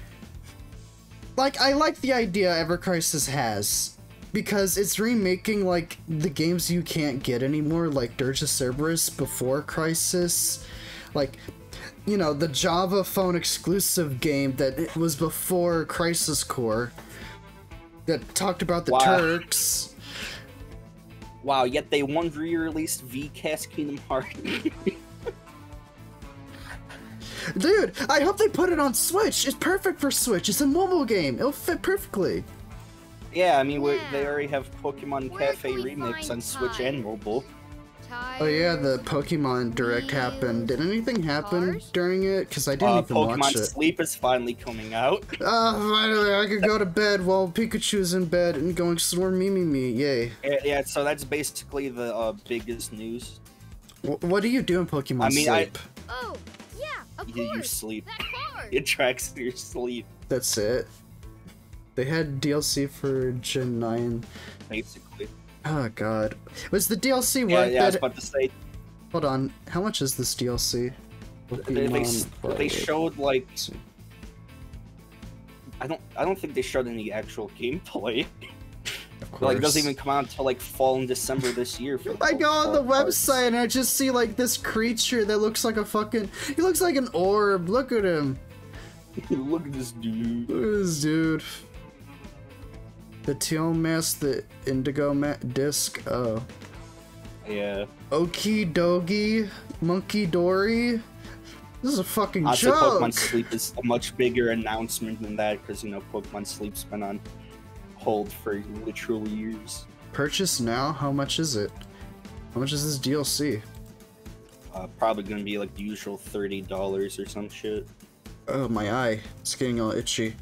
Like, I like the idea Ever Crisis has. Because it's remaking, like, the games you can't get anymore, like Dirge of Cerberus before Crisis. Like, you know, the Java phone exclusive game that it was before Crisis Core. That talked about the Turks. Wow, yet they re-released VCast Kingdom Hearts. Dude, I hope they put it on Switch. It's perfect for Switch. It's a mobile game. It'll fit perfectly. Yeah, I mean, they already have Pokemon Cafe Remix on Switch and mobile. Oh yeah, the Pokemon Direct happened. Did anything happen during it? Because I didn't even Pokemon watch it. Sleep is finally coming out. Finally, I could go to bed while Pikachu's in bed and going Storm me. Yay. Yeah, so that's basically the biggest news. What do you do in Pokemon Sleep? Oh, yeah, of course. You sleep. It tracks your sleep. That's it. They had DLC for Gen 9. Basically. Oh god. Was the DLC worth it? Yeah, I was about to say. Hold on, how much is this DLC? They showed like. I don't think they showed any actual gameplay. Of course. Like, it doesn't even come out until like fall and December this year. For I go on the website and I just see like this creature that looks like a fucking. He looks like an orb. Look at him. Look at this dude. Look at this dude. The teal mask, the indigo disc. Oh. Yeah. Okie dogie, monkey dory. This is a fucking Honestly, joke. Pokemon Sleep is a much bigger announcement than that because, you know, Pokemon Sleep's been on hold for literal years. Purchase now? How much is it? How much is this DLC? Probably gonna be like the usual $30 or some shit. Oh, my eye. It's getting all itchy.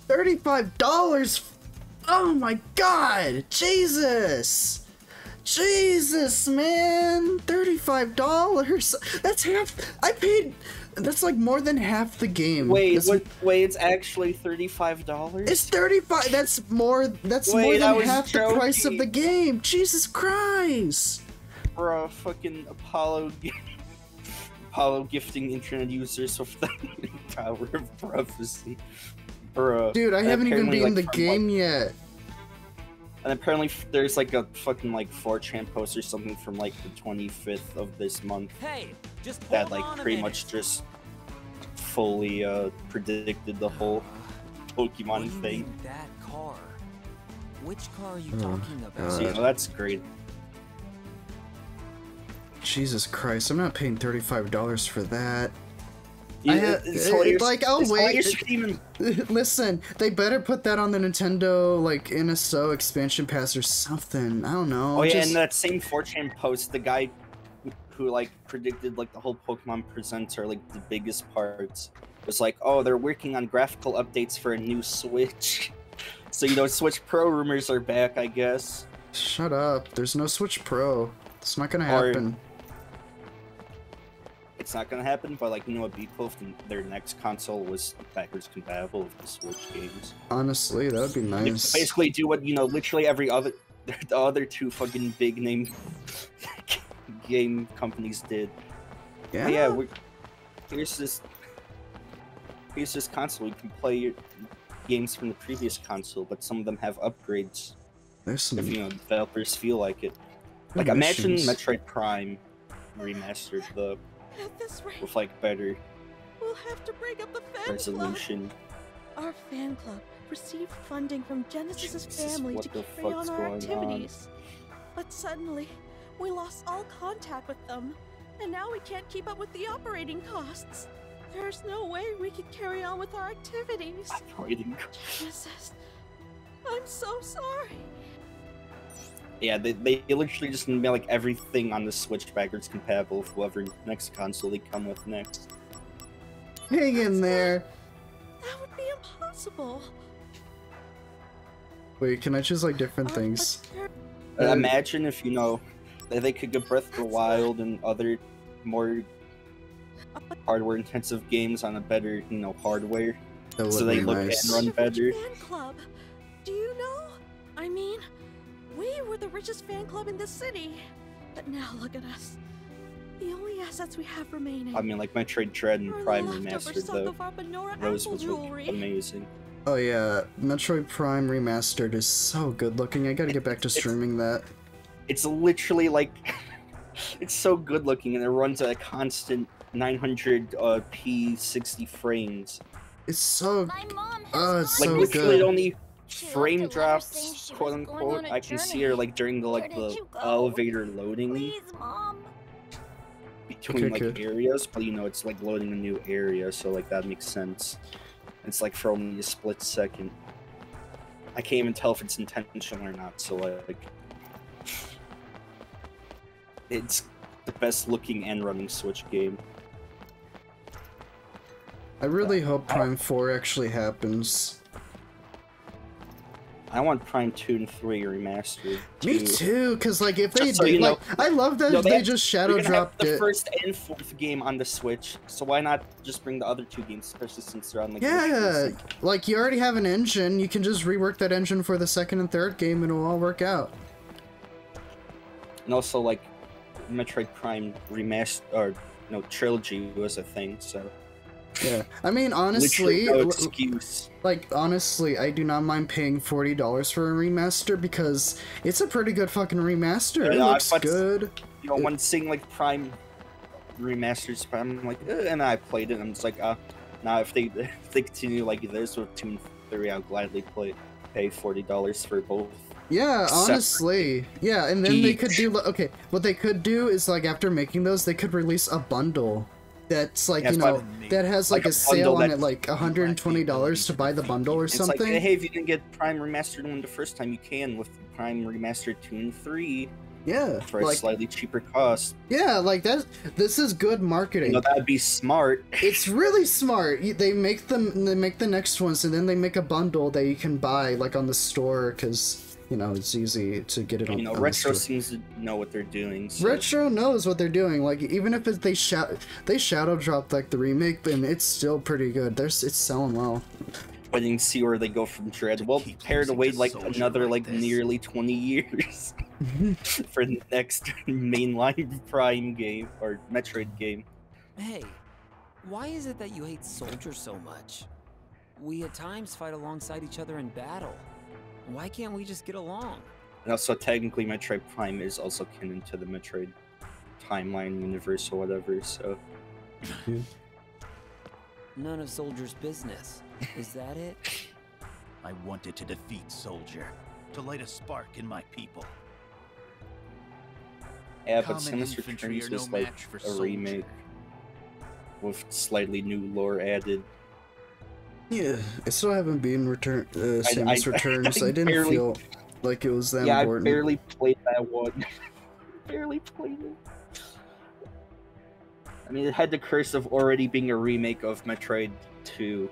$35? Oh my god! Jesus! Jesus, man! $35? That's half. I paid. That's like more than half the game. Wait, wait, it's actually $35? It's 35. That's more. That's more than half the price of the game. Jesus Christ! Bro, fucking Apollo gifting internet users of the Tower of Prophecy. Bro. Dude, I haven't even beaten the game yet. And apparently there's like a fucking like 4chan post or something from like the 25th of this month. Hey, just that like pretty much just fully predicted the whole Pokemon thing. That car. Which car are you talking about? So, you know, that's great. Jesus Christ, I'm not paying $35 for that. Yeah, I'll wait. Listen, they better put that on the Nintendo, like, NSO expansion pass or something. I don't know. Oh yeah, and that same 4chan post, the guy who, like, predicted, like, the whole Pokemon Presents are, like, the biggest parts, was like, oh, they're working on graphical updates for a new Switch. So, you know, Switch Pro rumors are back, I guess. Shut up. There's no Switch Pro. It's not gonna happen. It's not gonna happen, but like, you know what, be cool if their next console was backwards compatible with the Switch games. Honestly, that would be nice. Basically do what, you know, literally every other, the other two fucking big name game companies did. Yeah. But yeah, here's this console. You can play your games from the previous console, but some of them have upgrades. There's some, if, you know, developers feel like it. Like, imagine Metroid Prime remastered though, with like better we'll have to break up the fan resolution. Club. Our fan club received funding from Genesis's family to carry on our going activities. But suddenly, we lost all contact with them, and now we can't keep up with the operating costs. There's no way we can carry on with our activities. Genesis, I'm so sorry. Yeah, they literally just made like everything on the Switch backwards compatible with whoever next console they come with next. Hang in there. That would be impossible. Wait, can I choose like different things? Imagine if, you know, that they could get Breath of the Wild and other more hardware intensive games on a better, you know, hardware. So they look and run better. Fan club. Do you know? I mean, we were the richest fan club in the city. But now look at us. The only assets we have remaining. I mean, like Metroid Dread and Prime Remastered, though. Those would look amazing. Oh yeah, Metroid Prime Remastered is so good looking. I gotta get back to streaming that. It's literally like... it's so good looking, and it runs at a constant 900p 60 frames. It's so... it's like, so literally good. Only frame drops, quote unquote, I can see are like during the elevator loading between areas, but you know, it's like loading a new area, so like that makes sense. It's like for only a split second. I can't even tell if it's intentional or not, so like it's the best looking and running Switch game. I really hope Prime 4 actually happens. I want Prime 2 and 3 remastered. Me too, because like if they Just so did, you know, like I love that they just shadow dropped the it. first and fourth game on the Switch, so why not just bring the other two games, especially since they're on like Yeah, like you already have an engine, you can just rework that engine for the second and third game and it'll all work out. And also like Metroid Prime remaster or no trilogy was a thing, so yeah. I mean, honestly, no excuse. Like, honestly, I do not mind paying $40 for a remaster because it's a pretty good fucking remaster. Yeah, it looks good. You know, when seeing like Prime remasters, I'm like, and I played it, and I'm just like, now if they continue like this with 2 and 3, I'll gladly pay $40 for both. Yeah, honestly. Yeah, and then they could do, okay, what they could do is, like, after making those, they could release a bundle that's, like, you know, that has, like, a sale on it, like, $120 to buy the bundle or something. It's like, hey, if you didn't get Prime Remastered 1 the first time, you can with Prime Remastered 2 and 3. Yeah. For a slightly cheaper cost. Yeah, like, this is good marketing. You know, that'd be smart. It's really smart. They make the next ones, and then they make a bundle that you can buy, like, on the store, because... You know, it's easy to get it on. You know, Retro seems to know what they're doing. So. Retro knows what they're doing. Like, even if they shadow dropped like the remake, and it's still pretty good. It's selling well. Waiting to see where they go from Dread. Well, prepare to wait like another like nearly 20 years for the next mainline Prime game or Metroid game. Hey, why is it that you hate Soldier so much? We at times fight alongside each other in battle. Why can't we just get along? And also, technically, Metroid Prime is also canon to the Metroid timeline universe or whatever, so... None of Soldier's business. Is that it? I wanted to defeat Soldier, to light a spark in my people. Yeah, but Sinister Returns is like a remake with slightly new lore added. Yeah, I still haven't been Samus Returns. I didn't feel like it was that important. Yeah, I barely played that one. Barely played it. I mean, it had the curse of already being a remake of Metroid 2,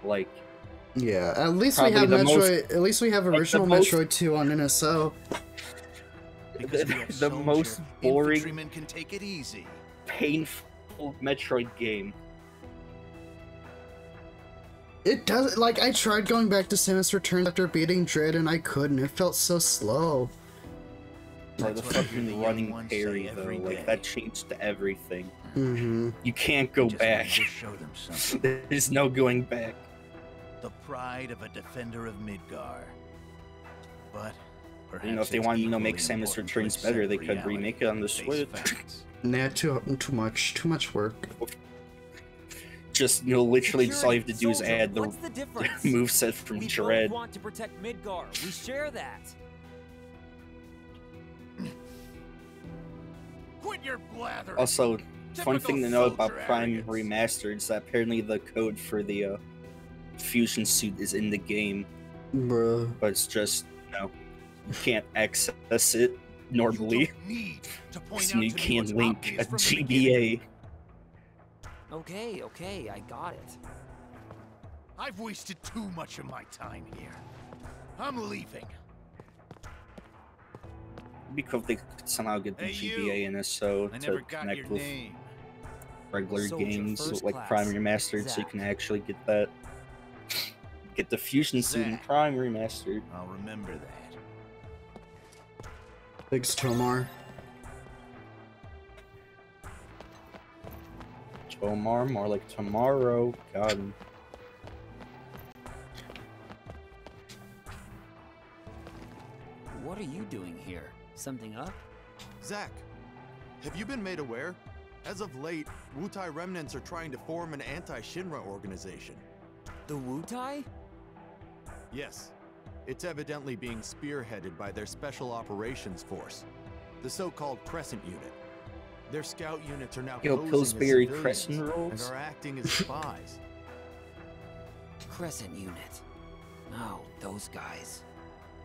like. Yeah, at least we have Metroid. At least we have original Metroid 2 on NSO. because we have the Soldier, most boring, infantrymen can take it easy. painful Metroid game. It does, like, I tried going back to Samus Returns after beating Dread and I couldn't. It felt so slow. Or the fucking running parry, though. Like, that changed everything. Mm-hmm. You can't go back. Show them something. There's no going back. The pride of a defender of Midgar. But perhaps You know, if they wanted to, make equally Samus important to Returns better, they accept could remake it on the face Switch. facts. Nah, too much work. Just, literally just all you have to do is Soldier, add the what's the difference? moveset from We Dread. both want to protect Midgar. We share that. Quit your blather. Also, fun thing to know about Soldier Prime arrogance. Remastered is that apparently the code for the fusion suit is in the game, Bruh. but it's just, you can't access it normally. Need to point So out you to me can't what's link obvious a from the beginning. GBA. Okay, I got it. I've wasted too much of my time here. I'm leaving. It'd be cool if they could somehow get the Hey, you. GBA and SO I to never got connect your with name. regular Soldier games First like Class, Prime Remastered, so you Zack. can actually get that. Get the fusion suit in Zack. Prime Remastered. I'll remember that. Thanks, Tomar. Tomar, more like tomorrow. God. What are you doing here? Something up? Zack, have you been made aware? As of late, Wutai remnants are trying to form an anti-Shinra organization. The Wutai? Yes. It's evidently being spearheaded by their Special Operations Force, the so-called Crescent Unit. Their scout units are now Yo, posing as Pillsbury civilians Crescent and rolls? are acting as spies. Crescent Unit. Oh, those guys.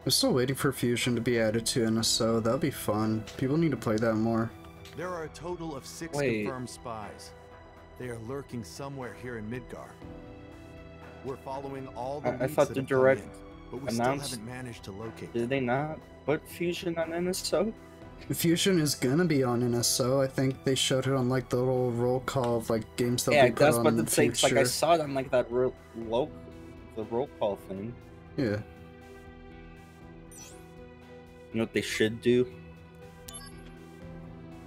I'm still waiting for Fusion to be added to NSO. That'll be fun. People need to play that more. There are a total of 6 Wait. confirmed spies. They are lurking somewhere here in Midgar. We're following all the I leads thought that the have come direct in, but we still announced. haven't managed to locate Did they not put Fusion on NSO? Fusion is gonna be on NSO. I think they showed it on like the little roll call of like games that Yeah, be put that's on what in to the say. It's like I future. saw it on like that the roll call thing. Yeah. You know what they should do?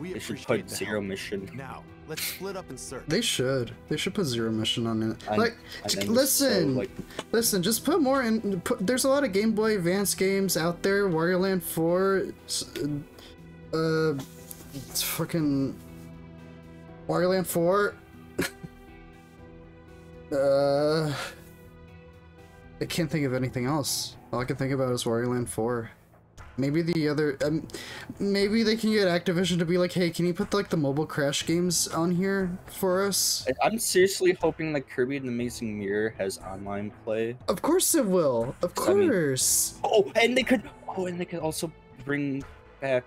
We They should appreciate put the Zero help. Mission. Now, let's split up and search. They should. They should put Zero Mission on it. On- Like, on NSO, listen, like- listen. Just put more in. There's a lot of Game Boy Advance games out there. Wario Land 4. It's fucking Wario Land 4. I can't think of anything else. All I can think about is Wario Land 4. Maybe the other, maybe they can get Activision to be like, hey, can you put like the mobile Crash games on here for us? I'm seriously hoping that Kirby and the Amazing Mirror has online play. Of course it will. Of I mean- course. and they could also bring back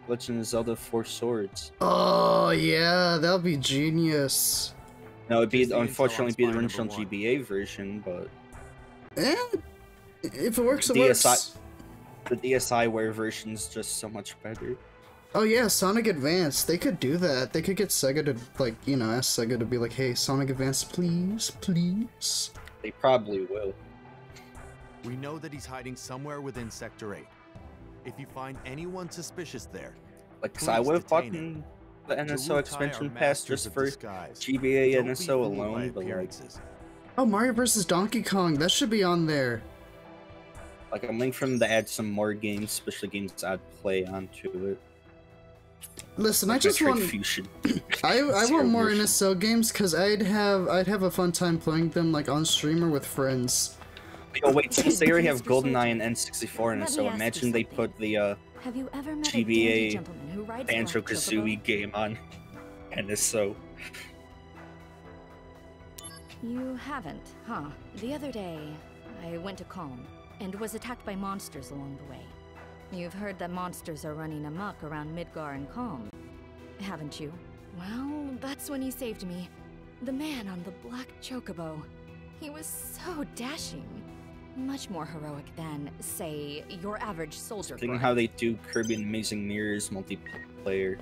Legend of Zelda 4 Swords. Oh yeah, that'll be genius. No, it'd be Just the intel on unfortunately be the spy original number 1. GBA version, but If it works, it DSI works. the DSiWare version's just so much better. Oh yeah, Sonic Advance. They could do that. They could get Sega to like, ask Sega to be like, hey, Sonic Advance, please, please. They probably will. We know that he's hiding somewhere within Sector 8. If you find anyone suspicious there, Like, 'cause I please would have detain bought him. the NSO Jawutai expansion are pass masters just of for disguise. GBA Don't be NSO fooled by alone, but like, appearances. Oh, Mario vs. Donkey Kong. That should be on there. I'm waiting for them to add some more games, especially games I'd play onto it. Listen, I Like just Metroid want Fusion. I Zero want more version. NSO games because I'd have a fun time playing them like on stream or with friends. Oh wait, since they already have Mr. Soldier, GoldenEye and N64 in it, let so me ask you imagine they something. put the Have you ever met a dandy GBA gentleman who rides a black Banjo-Kazooie chocobo? game on NSO. You haven't, huh? The other day, I went to Calm and was attacked by monsters along the way. You've heard that monsters are running amok around Midgar and Calm, haven't you? Well, that's when you saved me. The man on the black chocobo. He was so dashing. Much more heroic than, say, your average soldier. Thinking how they do Kirby and Amazing Mirrors multiplayer.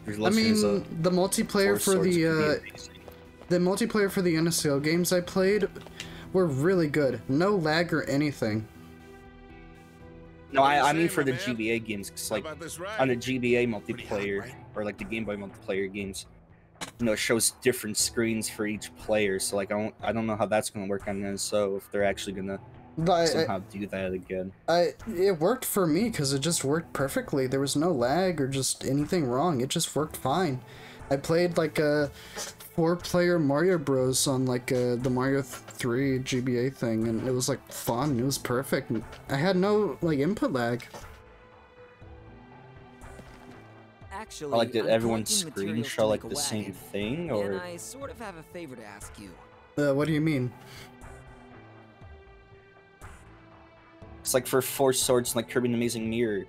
I mean, the multiplayer for the multiplayer for the NSL games I played were really good. No lag or anything. No, I mean for the GBA games, cause like on the GBA multiplayer or like the Game Boy multiplayer games, you know, it shows different screens for each player. So like I don't know how that's gonna work on this. So if they're actually gonna somehow do that again. It worked for me because it just worked perfectly. There was no lag or just anything wrong. It just worked fine. I played like a 4-player Mario Bros on like the Mario 3 GBA thing, and it was like fun. It was perfect. I had no like input lag. Actually, Like, did I'm everyone's collecting screen materials show to like make the a same wagon, thing, or? And I sort of have a favor to ask you. What do you mean? It's like for Four Swords and like Kirby and the Amazing Mirror.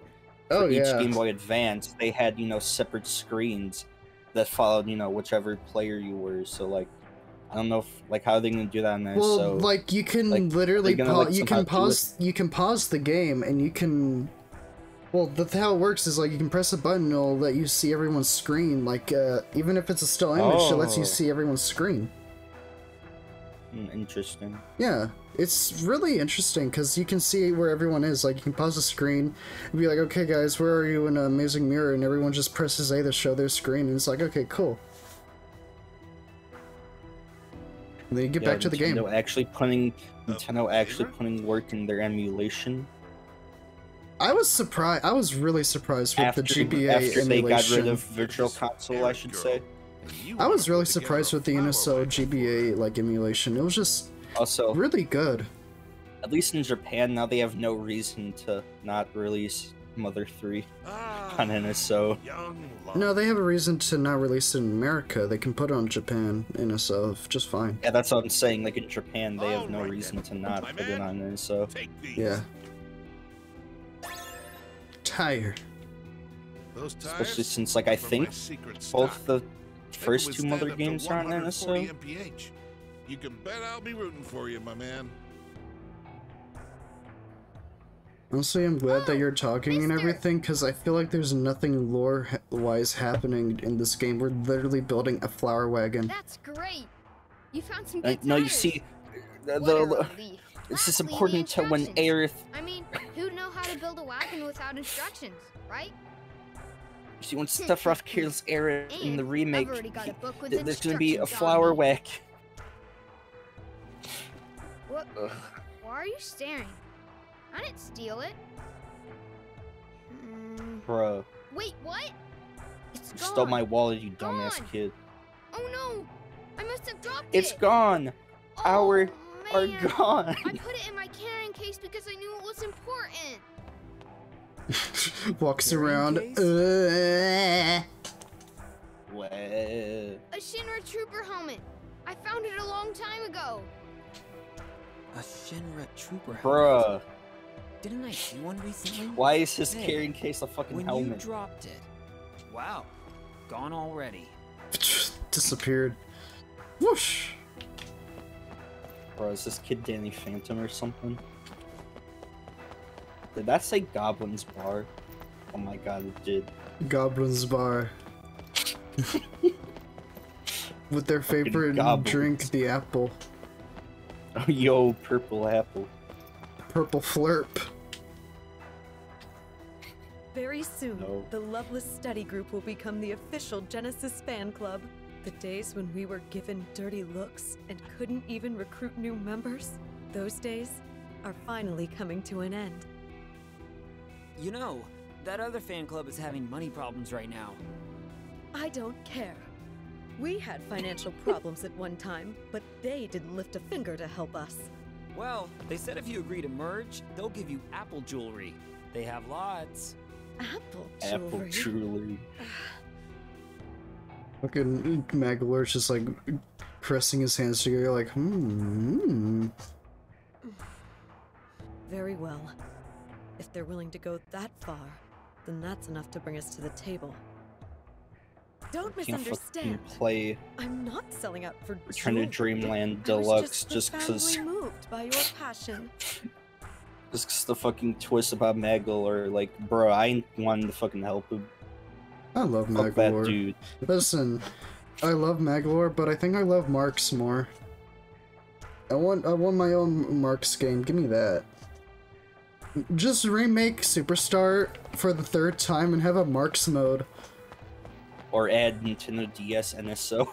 Oh, For each yeah. Game Boy Advance, they had, you know, separate screens that followed, you know, whichever player you were. So like, I don't know if, like, how are they gonna do that on there? Well, So like you can like, literally they're gonna, like, you can somehow do it? you can pause the game and you can. Well, how it works is like you can press a button and it'll let you see everyone's screen. Like even if it's a still image, it lets you Oh. see everyone's screen. Interesting. Yeah, it's really interesting because you can see where everyone is. Like, you can pause the screen and be like, okay, guys, where are you in an Amazing Mirror? And everyone just presses A to show their screen, and it's like, okay, cool. And then you get back to the game. Nintendo actually putting work in their emulation. I was surprised. I was really surprised with the GBA after emulation. they got rid of Virtual Console, I should say. I was really surprised with the NSO GBA like emulation. It was just also really good. At least in Japan now, they have no reason to not release Mother 3 on NSO. No, they have a reason to not release it in America. They can put it on Japan NSO just fine. Yeah, that's what I'm saying. Like in Japan, they have no reason to not put it on NSO. Yeah. Tired. Especially since, like, I think both the first two Mother games are on NSO. MPH. You can bet I'll be rooting for you, my man. Honestly, I'm glad that you're talking and everything, because I feel like there's nothing lore-wise happening in this game. We're literally building a flower wagon. That's great. You found some good No, you tires. see, What a the relief. this is Lastly, the important to when instructions. Aerith. I mean, who'd know how to build a wagon without instructions, right? You see, when Sephiroth kills Aerith in the remake, I've already got a book with there's gonna be a instructions on flower it. whack. What? Ugh. Why are you staring? I didn't steal it. Bruh, Wait, what? It's you gone. stole my wallet, you dumbass kid. Oh no! I must have dropped It's it. gone. Our are Man, gone. I put it in my carrying case because I knew it was important. Walks around. What? A Shinra Trooper helmet. I found it a long time ago. A Shinra Trooper helmet. Bruh. Didn't I see one recently? Why is his Hey, carrying case a fucking when helmet? you dropped it. Wow. Gone already. Disappeared. Whoosh. Bro, is this kid Danny Phantom or something? Did that say Goblin's Bar? Oh my god, it did. Goblin's Bar. With their favorite goblins. drink, the apple. Oh, yo, purple apple. Purple Flurp. Very soon, No. the Loveless Study Group will become the official Genesis fan club. The days when we were given dirty looks and couldn't even recruit new members, those days are finally coming to an end. You know, that other fan club is having money problems right now. I don't care. We had financial problems at one time, but they didn't lift a finger to help us. Well, they said if you agree to merge, they'll give you Apple jewelry. They have lots. Apple Apple jewelry. Fucking Magalor's just like pressing his hands together like, Very well. If they're willing to go that far, then that's enough to bring us to the table. Don't Can't misunderstand. fucking play I'm not selling out for Return to jewelry. Dreamland I was Deluxe just just because profoundly moved by your passion. just 'cause the fucking twist about Magalore, like, bro, I ain't wanting to fucking help him. I love Fuck Magalore. that dude. Listen, I love Magalore, but I think I love Marks more. I want my own Marks game. Give me that. Just remake Superstar for the 3rd time and have a Marks mode. Or add Nintendo DS NSO.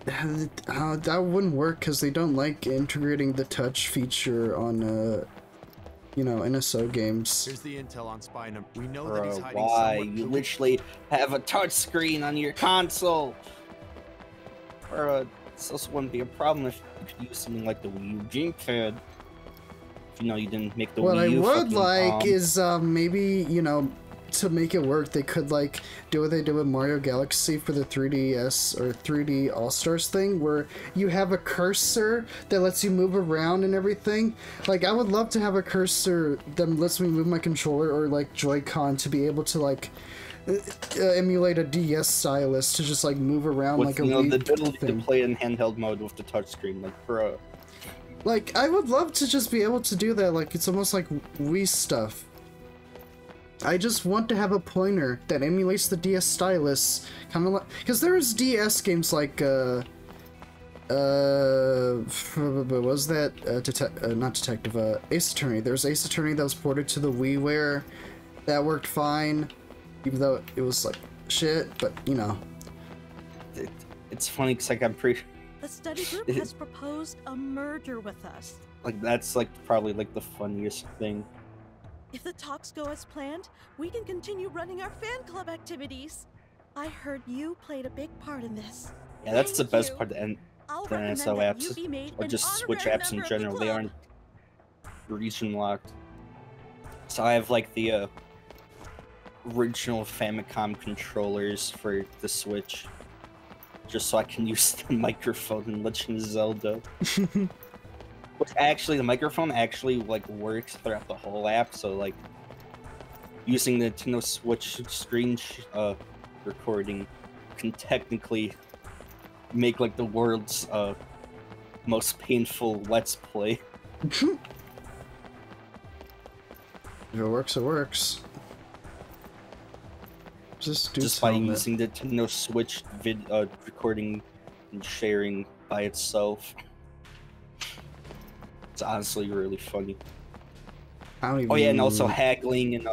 That wouldn't work because they don't like integrating the touch feature on, you know, NSO games. Here's the intel on Spy Number. We know that Bro, he's hiding why? someone You who- literally have a touchscreen on your console! Bro, this also wouldn't be a problem if you could use something like the Wii U gamepad. If you know you didn't make the What I Wii U would fucking, like is, maybe, you know, to make it work, they could, like, do what they did with Mario Galaxy for the 3DS or 3D All-Stars thing, where you have a cursor that lets you move around and everything. Like, I would love to have a cursor that lets me move my controller or, like, Joy-Con to be able to, like, emulate a DS stylus to just, like, move around with, like a you know, Wii the ability thing. to play in handheld mode with the touchscreen, like, bro. Like, I would love to just be able to do that, like, it's almost like Wii stuff. I just want to have a pointer that emulates the DS stylus, kind of like, because there's DS games like, what was that? Not Detective, Ace Attorney. There's Ace Attorney that was ported to the WiiWare, that worked fine, even though it was like shit, but you know. It's funny because, like, I'm pretty... The study group has proposed a merger with us. Like, that's, like, probably, like, the funniest thing. If the talks go as planned, we can continue running our fan club activities. I heard you played a big part in this. Yeah, that's the Thank best you. part of the I'll NSO recommend that apps, you be made or an just Switch honorary apps in member of the general. They club. aren't region locked. So I have, like, the original Famicom controllers for the Switch, just so I can use the microphone in Legend of Zelda. Which actually, the microphone actually, like, works throughout the whole app, so, like, using the Nintendo Switch screen recording can technically make, like, the world's most painful Let's Play. If it works, it works. Just by using the Nintendo Switch recording and sharing by itself. It's honestly really funny. I don't even... Oh yeah, and also haggling and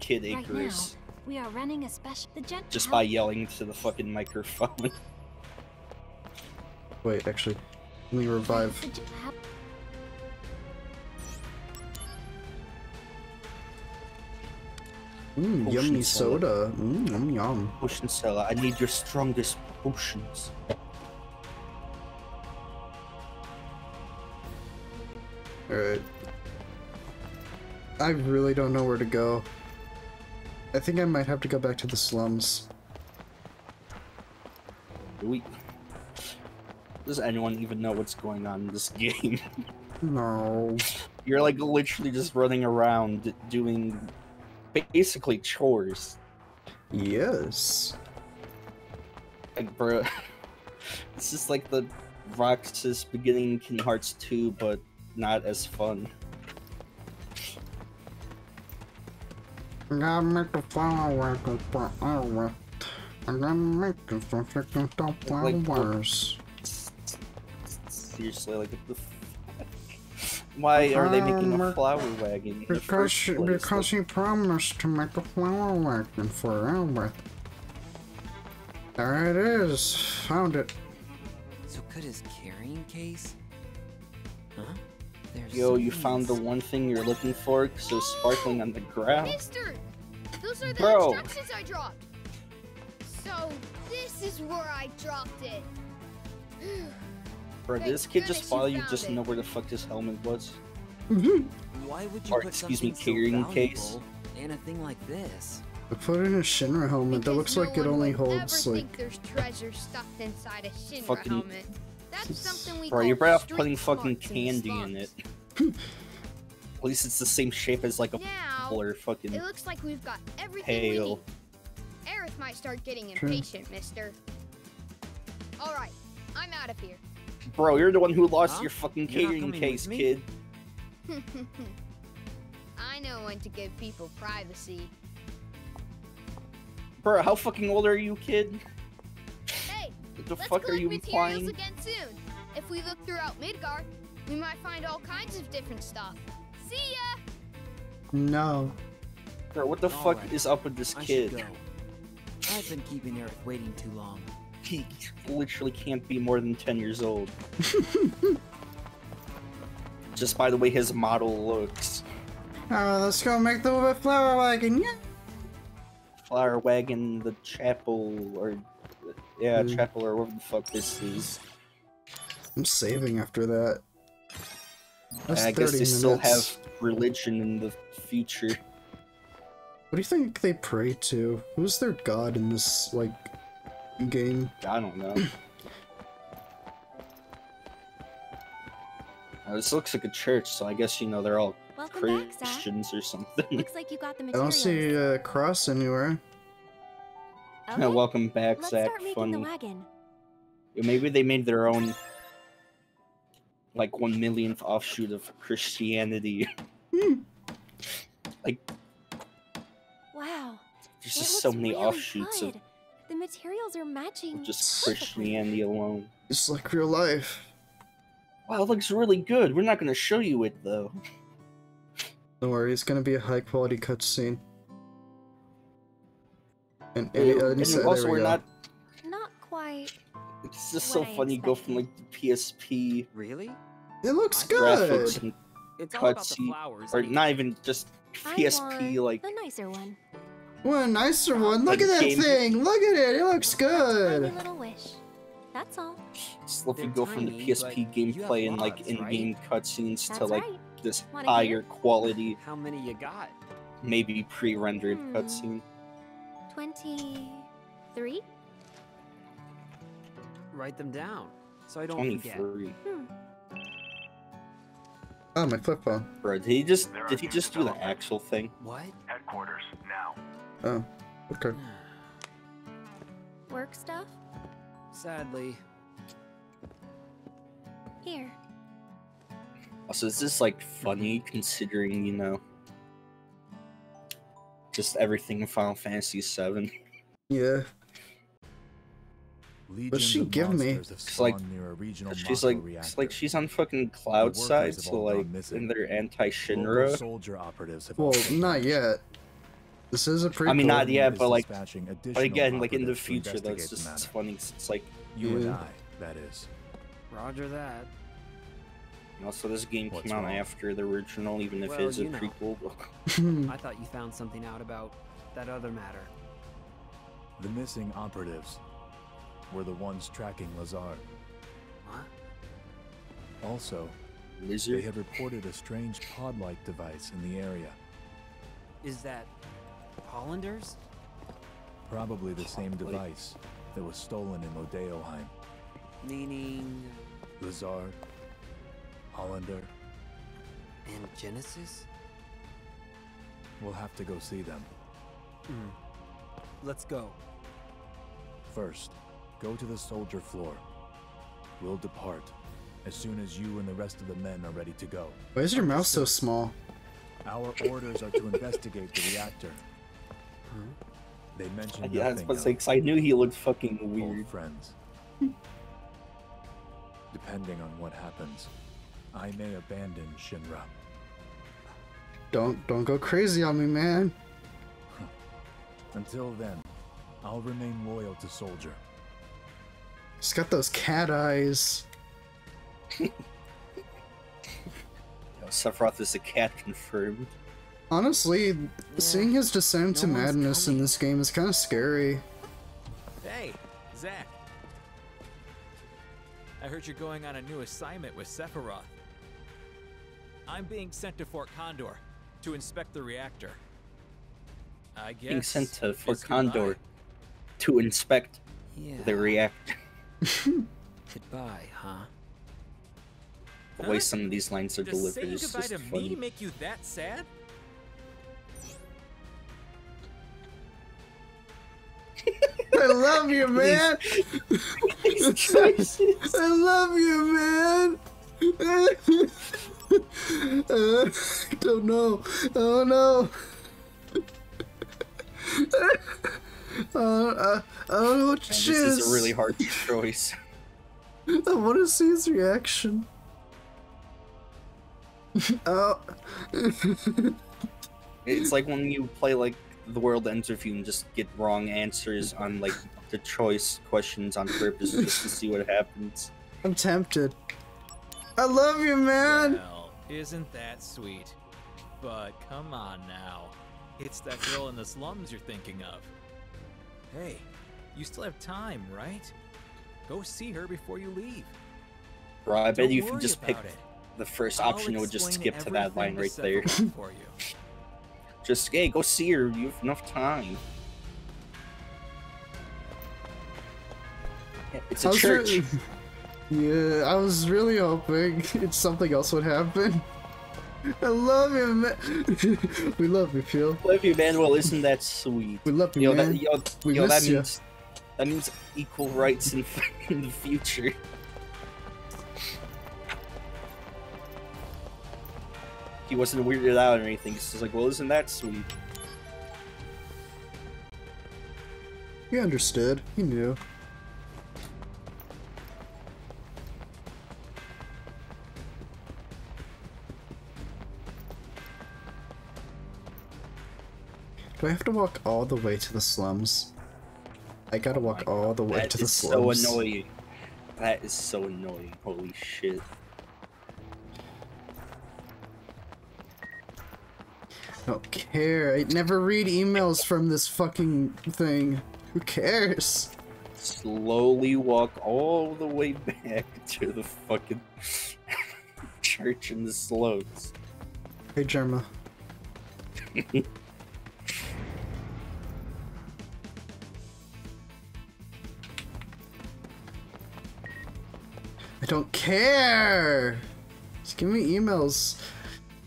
Kid Right now, Icarus. we are running a special. Just by yelling to the fucking microphone. Wait, actually, let me revive. Potion Yummy salad. soda. Yum yum. Potion seller, I need your strongest potions. Alright. I really don't know where to go. I think I might have to go back to the slums. Does anyone even know what's going on in this game? No. You're like literally just running around doing basically chores. Yes. Like, bro, it's just like the Roxas beginning Kingdom Hearts 2, but not as fun. I gotta make the flowers. I gotta make the flowers. Seriously, like, what the why are they making a flower wagon? In the first place? Because he promised to make a flower wagon forever. There it is. Found it. So could his carrying case? Huh? There's Yo, you signs. found the one thing you're looking for, so sparkling on the ground. Mister, those are the Bro. instructions I dropped. So this is where I dropped it. Bro, did Thank this kid just goodness follow you you found just to it. know where the fuck his helmet was? Why would you Or, put excuse me, something carrying so case? valuable in a thing like this? I put it in a Shinra helmet that looks like it only holds Ever like. think there's treasure stuffed inside a Shinra Fucking- helmet? That's something we Bro, call you're better off street putting fucking smarts in the candy in slums. it. At least it's the same shape as like a Now, or fucking it looks like we've got everything pail. we need. Aerith This might start getting impatient, mister. Alright, I'm out of here. Bro, you're the one who lost Huh? your fucking You're not carrying coming case, with me? kid. I know when to give people privacy. Bro, how fucking old are you, kid? Hey, What the let's fuck are collect you materials implying? again soon. If we look throughout Midgar, we might find all kinds of different stuff. See ya! No. Bro, what the All fuck right. is up with this I should kid? go. I've been keeping Eric waiting too long. He literally can't be more than 10 years old. Just by the way his model looks. Let's go make the flower wagon. Yeah. Flower wagon, the chapel, or... Yeah, chapel, or whatever the fuck this is. I'm saving after that. That's I guess 30 they still have minutes. religion in the future. What do you think they pray to? Who's their god in this, like, game? I don't know. This looks like a church, so I guess, you know, they're all Welcome back, Zach. Christians or something. Looks like you got the I materials. don't see a cross anywhere. Yeah, welcome back, Let's Zach. start making Funny. the wagon. Yeah, maybe they made their own, like, 1 millionth offshoot of Christianity. Like, Wow. there's it just so looks many really offshoots good. The materials are matching. of just Christianity alone. It's like real life. Wow, it looks really good. We're not gonna show you it, though. Don't worry, it's gonna be a high quality cutscene. And And so, also, there we we're go. not... Not quite. It's just so what I funny, go from, like, the PSP... Really? It looks graphics good. and It's all about the cutscene, flowers. or anyway. not even just I PSP, want like a nicer one. What a nicer one. Look Like at that game- thing. Look at it. It looks Tiny good. little wish. That's all. just love to They're go from the tiny, PSP but you have gameplay and like lots, in-game cutscenes to That's like right. this Wanna higher hear? quality, How many you got? maybe pre-rendered cutscene. 23? Write them down so I don't forget. 23. Oh, my flip phone. Bro, did he just do the actual thing? What? Headquarters, now. Oh, okay. Work stuff? Sadly. Here. Also, is this like funny considering, you know, just everything in Final Fantasy VII? Yeah. Legions What'd she of give me? monsters have It's like spawned near a regional she's Mako like reactor. it's like she's on fucking cloud The workers side, have so all gone like missing. and they're Local anti-Shinra. soldier operatives have Well, also not yet. This is a prequel. I mean, not yet, is but like, dispatching but additional again, like in the operatives to future, though, investigate it's the just it's matter. funny. 'Cause it's like, You and Yeah. I, that is. Roger that. you know, so this game What's came out wrong? after the original, even if Well, it's a you know. prequel. I thought you found something out about that other matter. The missing operatives were the ones tracking Lazar. What? Also, Lizard. they had reported a strange pod-like device in the area. Is that Hollanders? Probably the same Probably. device that was stolen in Modeoheim. Meaning... Lazar, Hollander, and Genesis? we'll have to go see them. Let's go. First, go to the soldier floor. We'll depart as soon as you and the rest of the men are ready to go. Why is your mouse so small? Our orders are to investigate the reactor. They mentioned Yeah, I was nothing about to say, of 'cause I knew he looked fucking old weird. friends. Depending on what happens, I may abandon Shinra. Don't go crazy on me, man. Until then, I'll remain loyal to Soldier. He's got those cat eyes. You know, Sephiroth is a cat confirmed. Honestly, seeing his descent to no one's madness in coming. this game is kind of scary. Hey, Zach. I heard you're going on a new assignment with Sephiroth. I'm being sent to Fort Condor to inspect the reactor. I guess. Being sent to Fort it's goodbye. Condor to inspect Yeah. the reactor. Goodbye, huh? The way some of these lines are Does delivered saying is goodbye just to funny. me make you that sad? I love you, man. I love you, man. I don't know. Oh no. I don't know what to choose. This is a really hard choice. I want to see his reaction. Oh. It's like when you play like the World Ends With You and just get wrong answers on like the choice questions on purpose just to see what happens. I'm tempted. I love you, man. Well, isn't that sweet? But come on now. It's that girl in the slums you're thinking of. Hey, you still have time, right? Go see her before you leave. Bro, I bet Don't you if you worry just about picked it. the first I'll option, it would just explain skip to that line right everything there. to Sephiroth for you. Just, hey, go see her. You have enough time. Yeah, it's a church. Yeah, I was really hoping something else would happen. I love you, man. We love you, Phil. Love you, man. Well, isn't that sweet? We love you, man. We miss you. That means equal rights in the future. He wasn't weirded out or anything. He's just like, well, isn't that sweet? He understood. He knew. Do I have to walk all the way to the slums? I gotta walk all the way to the slums. That is so annoying. That is so annoying. Holy shit. I don't care. I never read emails from this fucking thing. Who cares? Slowly walk all the way back to the fucking church in the slopes. Hey, Germa. I don't care! Just give me emails.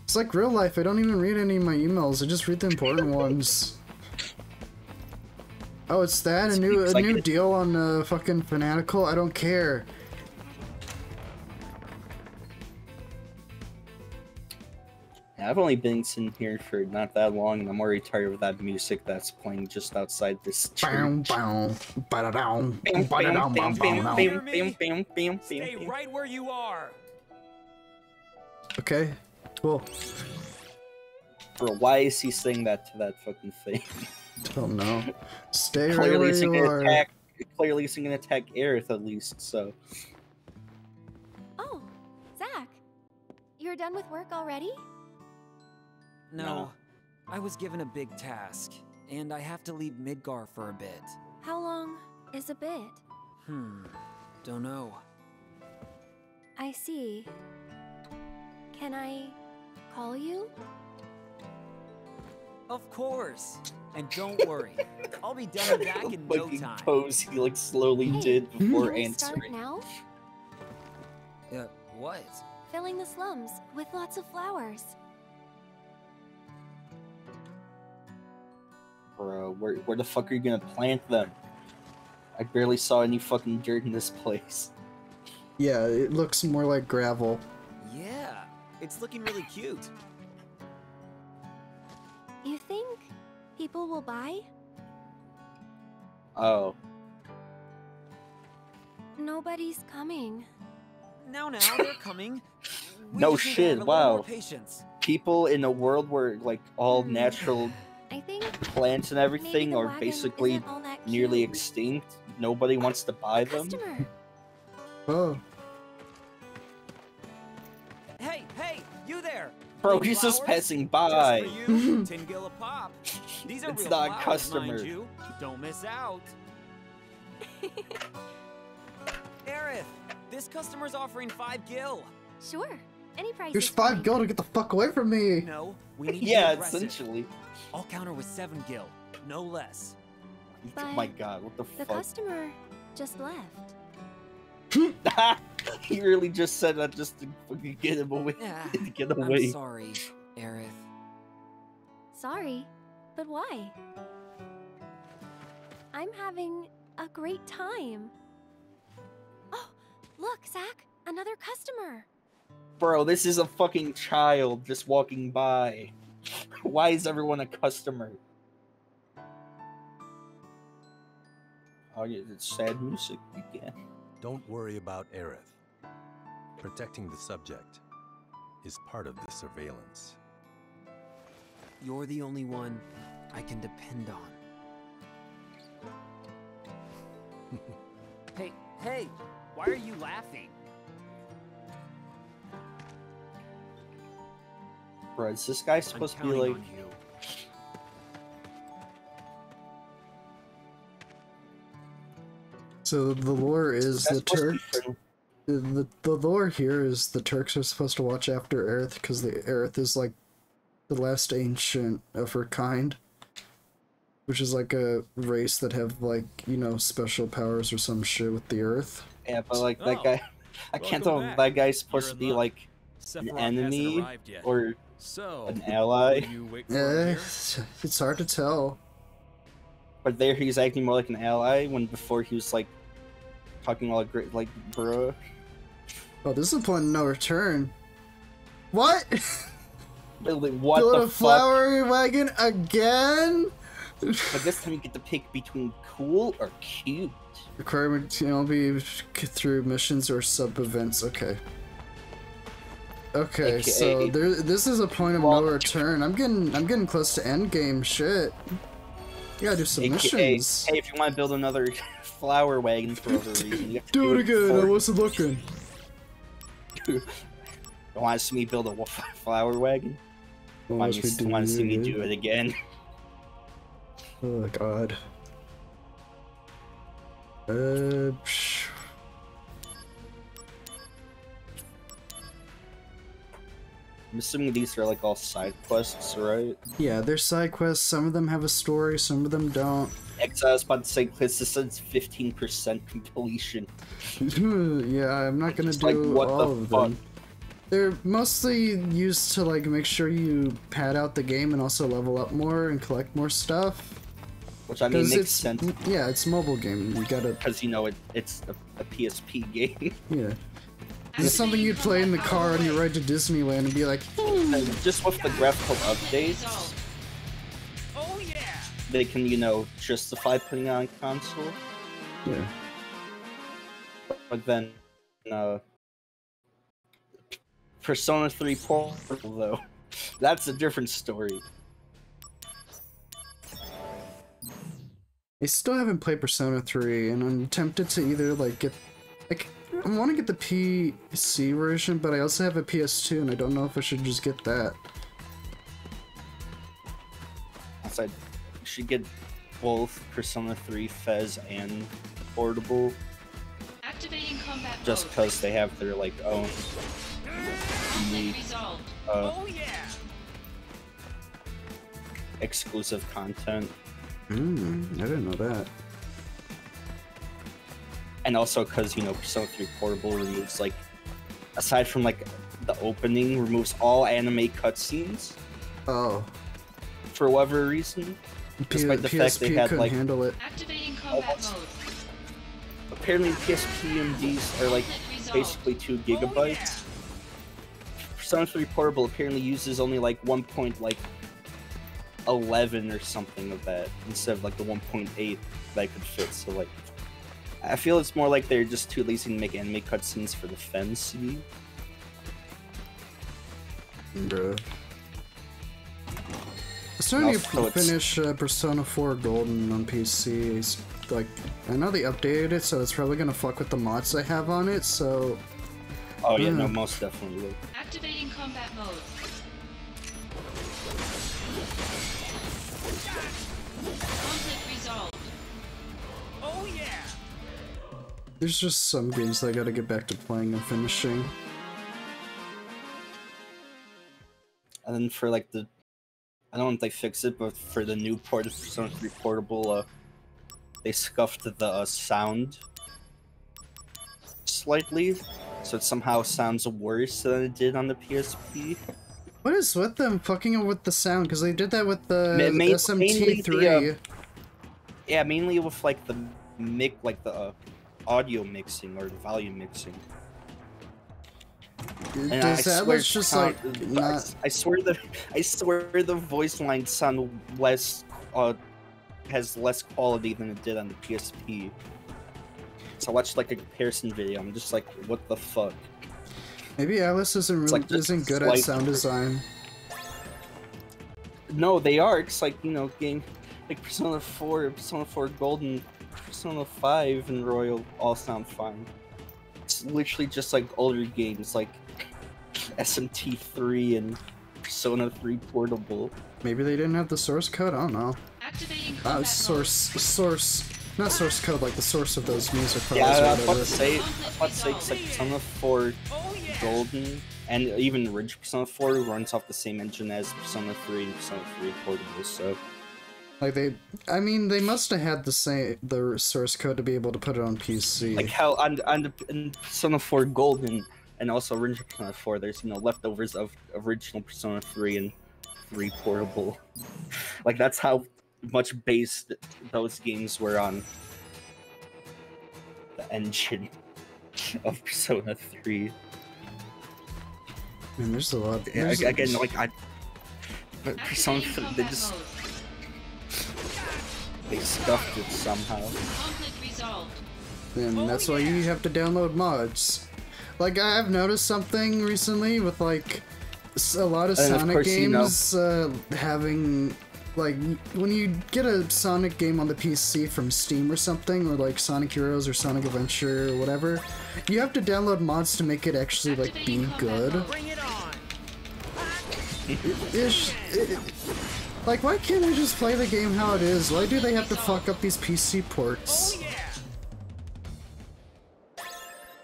It's like real life, I don't even read any of my emails, I just read the important ones. Oh, it's that? A new deal on fucking Fanatical? I don't care. I've only been sitting here for not that long, and I'm already tired of that music that's playing just outside this church. Stay right where you are. Okay, cool. Bro, why is he saying that to that fucking thing? I don't know. Stay right where you are. Clearly he's gonna attack Aerith at least, so... Oh, Zach. You're done with work already? No, I was given a big task, and I have to leave Midgar for a bit. How long is a bit? Don't know. I see. Can I call you? Of course. And don't worry, I'll be done and back in no time. Pose he like slowly did before Can we answering. start now? What? Filling the slums with lots of flowers. Bro, where the fuck are you gonna plant them? I barely saw any fucking dirt in this place. Yeah, it looks more like gravel. Yeah, it's looking really cute. You think people will buy? Oh. Nobody's coming. Now they're coming. We No just need to shit, have a little more wow. patience. People in a world where like all natural I think plants and everything the are wagon basically isn't all that nearly cute. extinct. Nobody wants to buy them. Customer. Oh. Hey, you there! Bro, Need he's just flowers? passing by. Just for you, 10 gil a pop. These are It's real not a flowers, customer. mind you. Don't miss out. Aerith, this customer's offering 5 gil. Sure. Any price Here's is 5 fine. gil to get the fuck away from me! No, we need to Yeah, be aggressive. essentially. I'll counter with 7 gil, no less. Oh But my god, what the the fuck? customer just left. He really just said that just to fucking get him away. To get away. I'm sorry, Aerith. Sorry, but why? I'm having a great time. Oh, look, Zach, another customer. Bro, this is a fucking child just walking by. Why is everyone a customer? Oh yeah, it's sad music again. Don't worry about Aerith. Protecting the subject is part of the surveillance. You're the only one I can depend on. Hey, why are you laughing? Bro, is this guy supposed to be like... So the lore is the Turk. The lore here is the Turks are supposed to watch after Aerith because the Aerith is like the last ancient of her kind, which is like a race that have like, you know, special powers or some shit with the Earth. Yeah, but like that guy, I can't tell if that guy's supposed to be like an enemy or an ally. Yeah, it's hard to tell. But there he's acting more like an ally when before he was like talking all great, like bruh. Oh, this is a point of no return. What? What Build the a flower wagon again? But this time you get to pick between cool or cute. Requirement to be through missions or sub events. Okay. Okay, AKA, so this is a point of no return. I'm getting close to end game. Shit. You gotta do some missions. Hey, if you want to build another flower wagon for whatever reason, you have to do it again. I wasn't looking. You want to see me build a flower wagon? Want to see me do it again? Oh god. I'm assuming these are like all side quests, right? Yeah, they're side quests. Some of them have a story, some of them don't. I was about to say, Chris, this says 15% completion. Yeah, I'm not gonna do like, what all the of fuck? them. They're mostly used to like make sure you pad out the game and also level up more and collect more stuff. Which I mean makes sense. Yeah, it's a mobile game. You gotta because you know it's a PSP game. Yeah. It's something you'd play in the car on your ride to Disneyland and be like, just with the graphical updates. Oh yeah. They can, you know, justify putting it on console. Yeah. But then, Persona 3 Portal, though, that's a different story. I still haven't played Persona 3, and I'm tempted to either, like, get... Like, I want to get the PC version, but I also have a PS2, and I don't know if I should just get that. You should get both Persona 3 Fez and Portable. Activating combat just because they have their, like, own unique, exclusive content. I didn't know that. And also because, you know, Persona 3 Portable removes, like, aside from, like, the opening, removes all anime cutscenes. Oh. For whatever reason. Despite the fact they had, like... handle it. Activating combat mode. Apparently PSP MDs are, like, basically 2 gigabytes. Persona 3 Portable apparently uses only, like, 1.11 or something of that, instead of, like, the 1.8 that could fit, so, like... I feel it's more like they're just too lazy to make anime cutscenes for the fans to be. Bruh. I'm starting to finish Persona 4 Golden on PC. It's, like, I know they updated it, so it's probably gonna fuck with the mods I have on it, so... Oh yeah, no, most definitely will. Activating combat mode. Conflict resolved. Oh yeah! There's just some games that I gotta get back to playing and finishing. And then for, like, the... I don't know if they fix it, but for the new port of Persona 3 Portable, they scuffed the sound slightly, so it somehow sounds worse than it did on the PSP. What is with them fucking with the sound? Because they did that with the Mainly SMT3. yeah, mainly with, like, the audio mixing or the volume mixing. And Does that was just like not? I swear the voice lines sound less has less quality than it did on the PSP. So I watched like a comparison video. I'm just like, what the fuck? Maybe Alice isn't good at sound design. No, they are. It's like, you know, game like Persona 4, Persona 4 Golden, Persona 5, and Royal all sound fine. It's literally just like older games like SMT3 and Persona 3 Portable. Maybe they didn't have the source code. I don't know. Not source code, like the source of those music files. Yeah, I was about to say, it's like Persona 4 Golden, and even original Persona 4 runs off the same engine as Persona 3 and Persona 3 Portable, so... Like they must have had the source code to be able to put it on PC. Like how in Persona 4 Golden, and also original Persona 4, there's, you know, leftovers of original Persona 3 and 3 Portable. Like, that's how much based those games were on the engine of Persona 3. Man, there's a lot. Again, like Persona 3, they stuffed it somehow. And that's why you have to download mods. Like, I've noticed something recently with like a lot of Sonic games having. Like, when you get a Sonic game on the PC from Steam or something, or like Sonic Heroes or Sonic Adventure or whatever, you have to download mods to make it actually, like, be good. Like, why can't I just play the game how it is? Why do they have to fuck up these PC ports?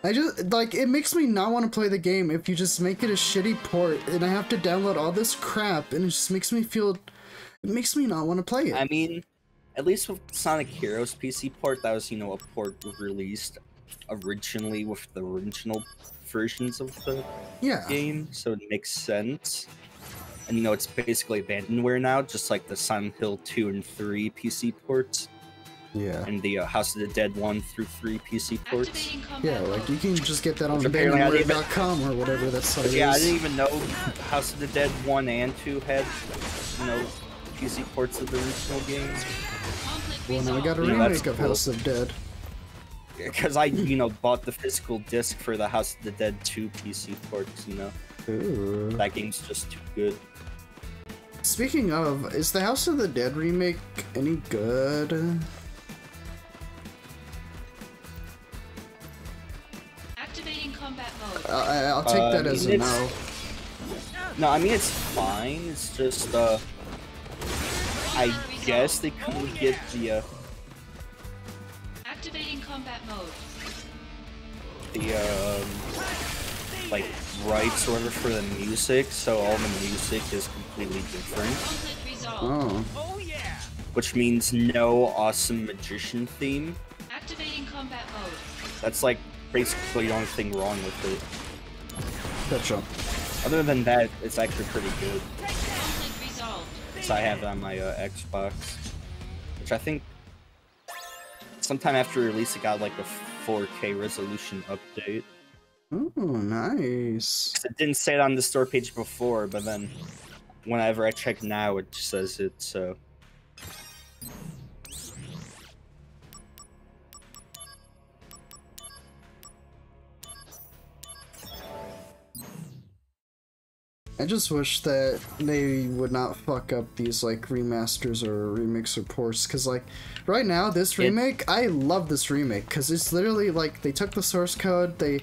I just, like, it makes me not want to play the game if you just make it a shitty port, and I have to download all this crap, and it just makes me feel... It makes me not want to play it. I mean, at least with Sonic Heroes PC port, that was, you know, a port released originally with the original versions of the game, so it makes sense. And, you know, it's basically abandonware now, just like the Silent Hill 2 and 3 PC ports. Yeah. And the House of the Dead 1 through 3 PC ports. Yeah, like, you can just get that on abandonware.com or whatever that site is. Yeah, I didn't even know House of the Dead 1 and 2 had, you know, PC ports of the original games. Well, now we got a remake of House of Dead. Because I, you know, bought the physical disc for the House of the Dead 2 PC ports, you know. Ooh. That game's just too good. Speaking of, is the House of the Dead remake any good? Activating combat mode. I'll take that as a no. No, I mean, it's fine. It's just, I guess they couldn't get the, Activating combat mode. Like, rights or whatever for the music, so all the music is completely different. Oh. Which means no awesome magician theme. Activating combat mode. That's, like, basically the only thing wrong with it. Gotcha. Other than that, it's actually pretty good. Conflict resolved. So I have it on my Xbox, which I think sometime after release it got like a 4K resolution update. Ooh, nice. It didn't say it on the store page before, but then whenever I check now, it says it, so... I just wish that they would not fuck up these, like, remasters or remakes or ports, because, like, right now, this remake, I love this remake, because it's literally, like, they took the source code, they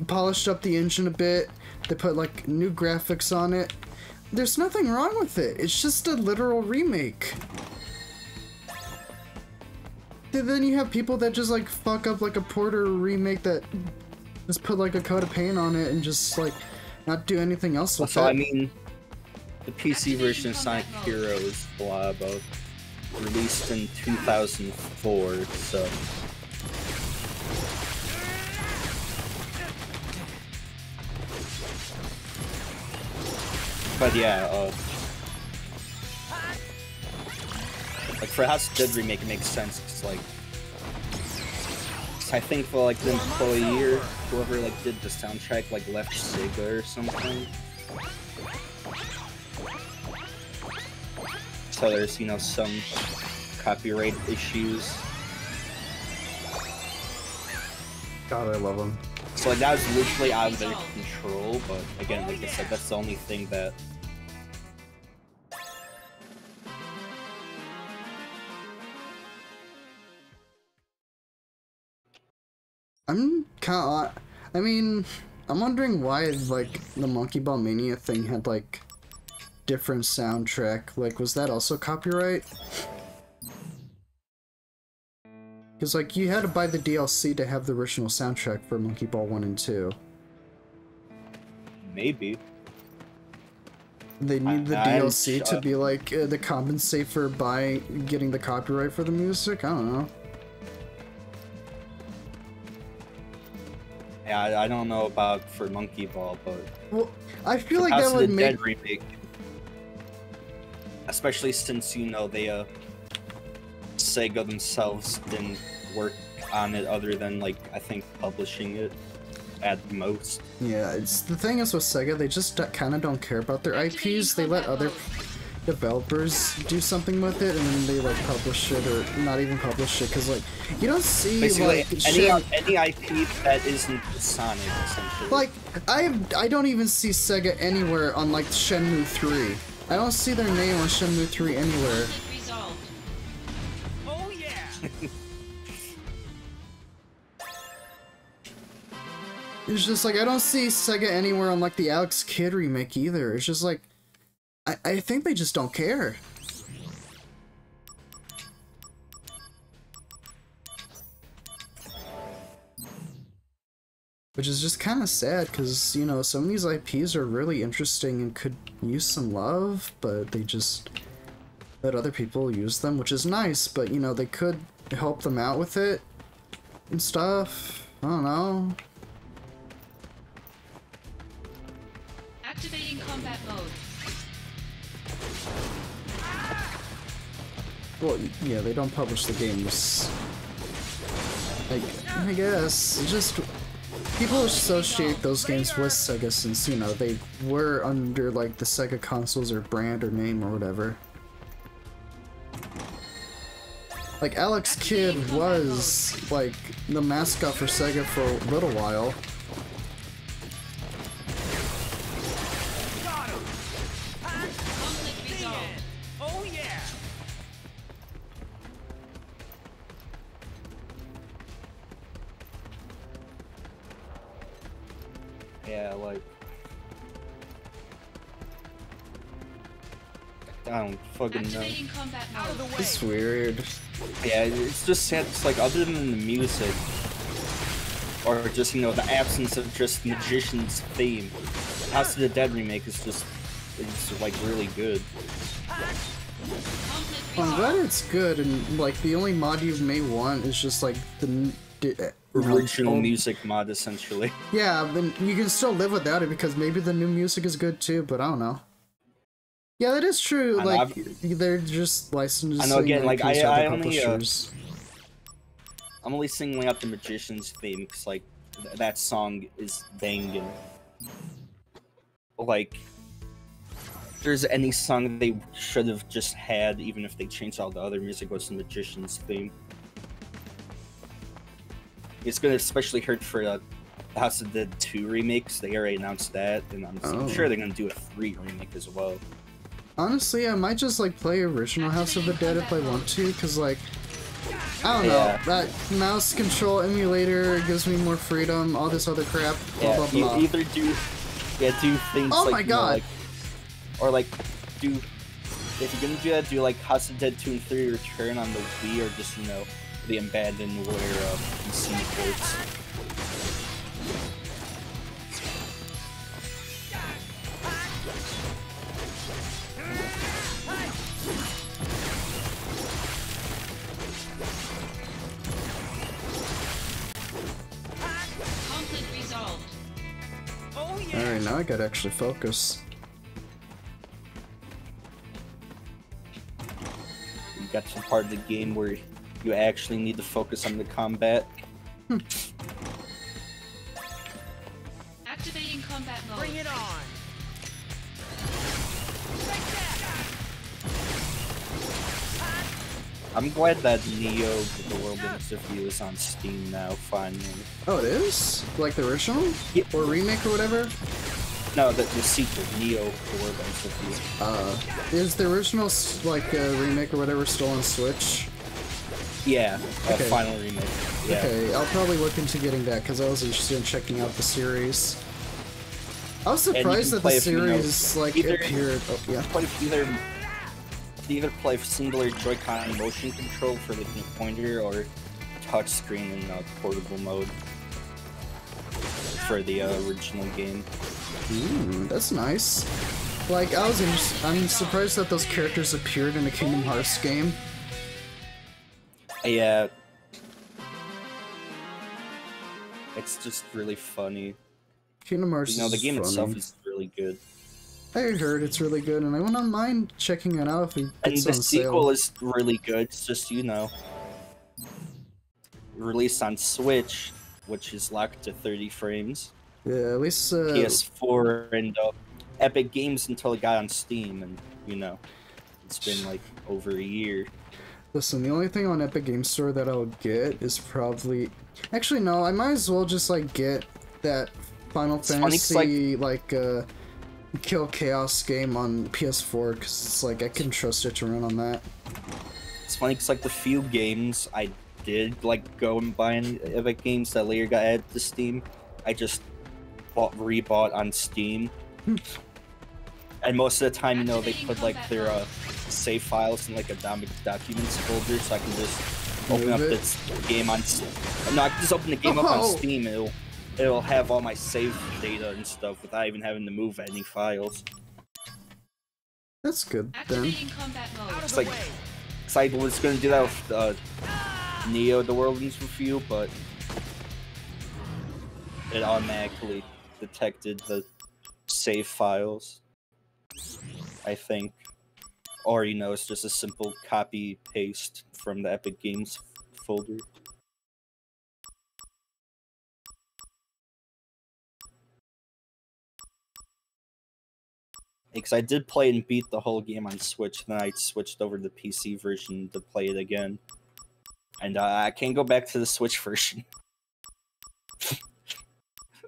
polished up the engine a bit, they put, like, new graphics on it. There's nothing wrong with it, it's just a literal remake. Then you have people that just, like, fuck up, like, a port or a remake that just put, like, a coat of paint on it and just, like, not do anything else with it. So, I mean, the PC version of Sonic Heroes, blah, blah, released in 2004, so... But yeah, like, for House of Dead remake, it makes sense, because, like, I think the like the employee or whoever like did the soundtrack like left Sega or something. So there's, you know, some copyright issues. God, I love them. So like that was literally out of their control, but again, like I said, that's the only thing that I mean, I'm wondering why, like, the Monkey Ball Mania thing had, like, different soundtrack. Like, was that also copyright? Because, like, you had to buy the DLC to have the original soundtrack for Monkey Ball 1 and 2. maybe. They need the DLC to be, like, to compensate for getting the copyright for the music? I don't know. Yeah, I don't know about for Monkey Ball, but well, I feel like that would make remake, especially since you know they Sega themselves didn't work on it other than like I think publishing it at most. Yeah, it's the thing is with Sega, they just kind of don't care about their IPs. They let other developers do something with it, and then they like publish it or not even publish it because like you don't see basically like any IP that isn't Sonic essentially. Like I don't even see Sega anywhere on like Shenmue 3. I don't see their name on Shenmue 3 anywhere. Oh yeah. It's just like I don't see Sega anywhere on like the Alex Kidd remake either. It's just like I think they just don't care. Which is just kind of sad because, you know, some of these IPs are really interesting and could use some love, but they just let other people use them, which is nice, but, you know, they could help them out with it and stuff. I don't know. Activating combat mode. Well, yeah, they don't publish the games. Like, I guess, it's just... People associate those games with Sega since, you know, they were under, like, the Sega consoles or brand or name or whatever. Like, Alex Kidd was, like, the mascot for Sega for a little while. Oh yeah. Yeah, like I don't fucking know. Activating combat mode. It's weird. Yeah, it's just sad. It's like other than the music, or just, you know, the absence of just Magician's theme, House of the Dead remake is just, it's like really good. I'm glad it's good, and like the only mod you may want is just like the original music mod, essentially. Yeah, then you can still live without it because maybe the new music is good too, but I don't know. Yeah, that is true. Like they're just licensing. I know. Again, like I only publishers. I'm only singling out the Magician's theme because like that song is banging. Like, if there's any song they should have just had, even if they changed all the other music, was the Magician's theme. It's gonna especially hurt for the House of the Dead 2 remakes. They already announced that, and I'm sure they're gonna do a 3 remake as well. Honestly, I might just like play original House of the Dead if I want to, because like, I don't know, that mouse control emulator gives me more freedom, all this other crap, blah blah blah. You either do things oh like, my god! Know, like, or like, if you're gonna do that, do like House of the Dead 2 and 3 Return on the Wii, or just, you know, the abandoned where PC ports. Alright, now I gotta actually focus. You got to the part of the game where you actually need to focus on the combat. Activating combat mode. Bring it on! I'm glad that Neo The World Ends With You is on Steam now, finally. Oh, it is? Like the original? Yeah. Or remake or whatever? No, the sequel, Neo The World Ends With You. Is the original, like, remake or whatever still on Switch? Yeah, Okay. final remake. Yeah. Okay, I'll probably look into getting that because I was interested in checking out the series. I was surprised that the series, like, appeared. Oh, yeah. Either play singular Joy-Con motion control for the pointer or touchscreen in portable mode for the original game. Ooh, that's nice. Like, I'm surprised that those characters appeared in a Kingdom Hearts game. Yeah. It's just really funny. Kingdom Hearts the game is itself funny. is really good. I heard it's really good, and I wouldn't mind checking it out if it And gets the on sequel sale. is really good, it's just, released on Switch, which is locked to 30 frames. Yeah, at least PS4 and Epic Games until it got on Steam, and, it's been, like, over a year. Listen, the only thing on Epic Games Store that I would get is probably... Actually, no, I might as well just, like, get that Final Fantasy, Kill Chaos game on PS4, because it's like, I can trust it to run on that. It's funny because, like, the few games I did, like, go and buy in Epic Games that later got added to Steam, I just rebought on Steam. And most of the time, they put, like, their save files in, like, a documents folder, so I can just open up this game on... No, I can just open the game up on Steam, and it'll have all my save data and stuff without even having to move any files. That's good, then. It's like... Cause I was gonna do that with, Neo The World Ends With You, but... it automatically detected the save files. I think. Or, it's just a simple copy-paste from the Epic Games folder. Because I did play and beat the whole game on Switch, then I switched over to the PC version to play it again. And I can't go back to the Switch version.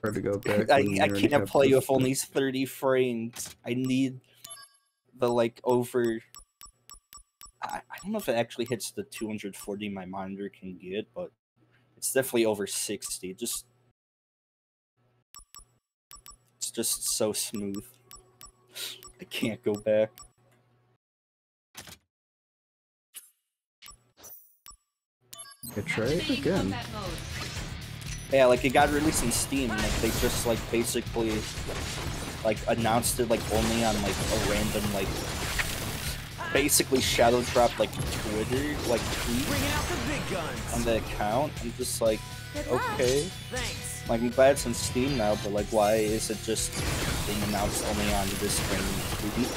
Hard to go back. I can't play with only 30 frames. I need the, like, over... I don't know if it actually hits the 240 my monitor can get, but it's definitely over 60. It's just so smooth. I can't go back. Try it again. Yeah, like, it got released on Steam, and, like, they just, like, basically, like, announced it, like, only on, like, a random, like, basically shadow dropped, like, Twitter, like, tweet on the account. I'm just like, okay. Like, I'm glad it's on Steam now, but, like, why is it just being announced only on this random tweet?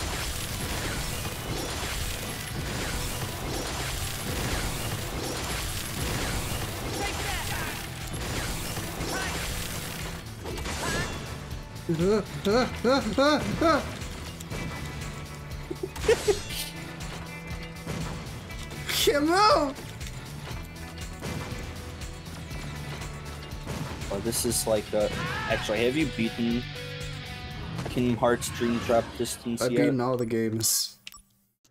Can't move! Oh, this is like, actually, have you beaten Kingdom Hearts Dream Drop Distance I've yet? beaten all the games.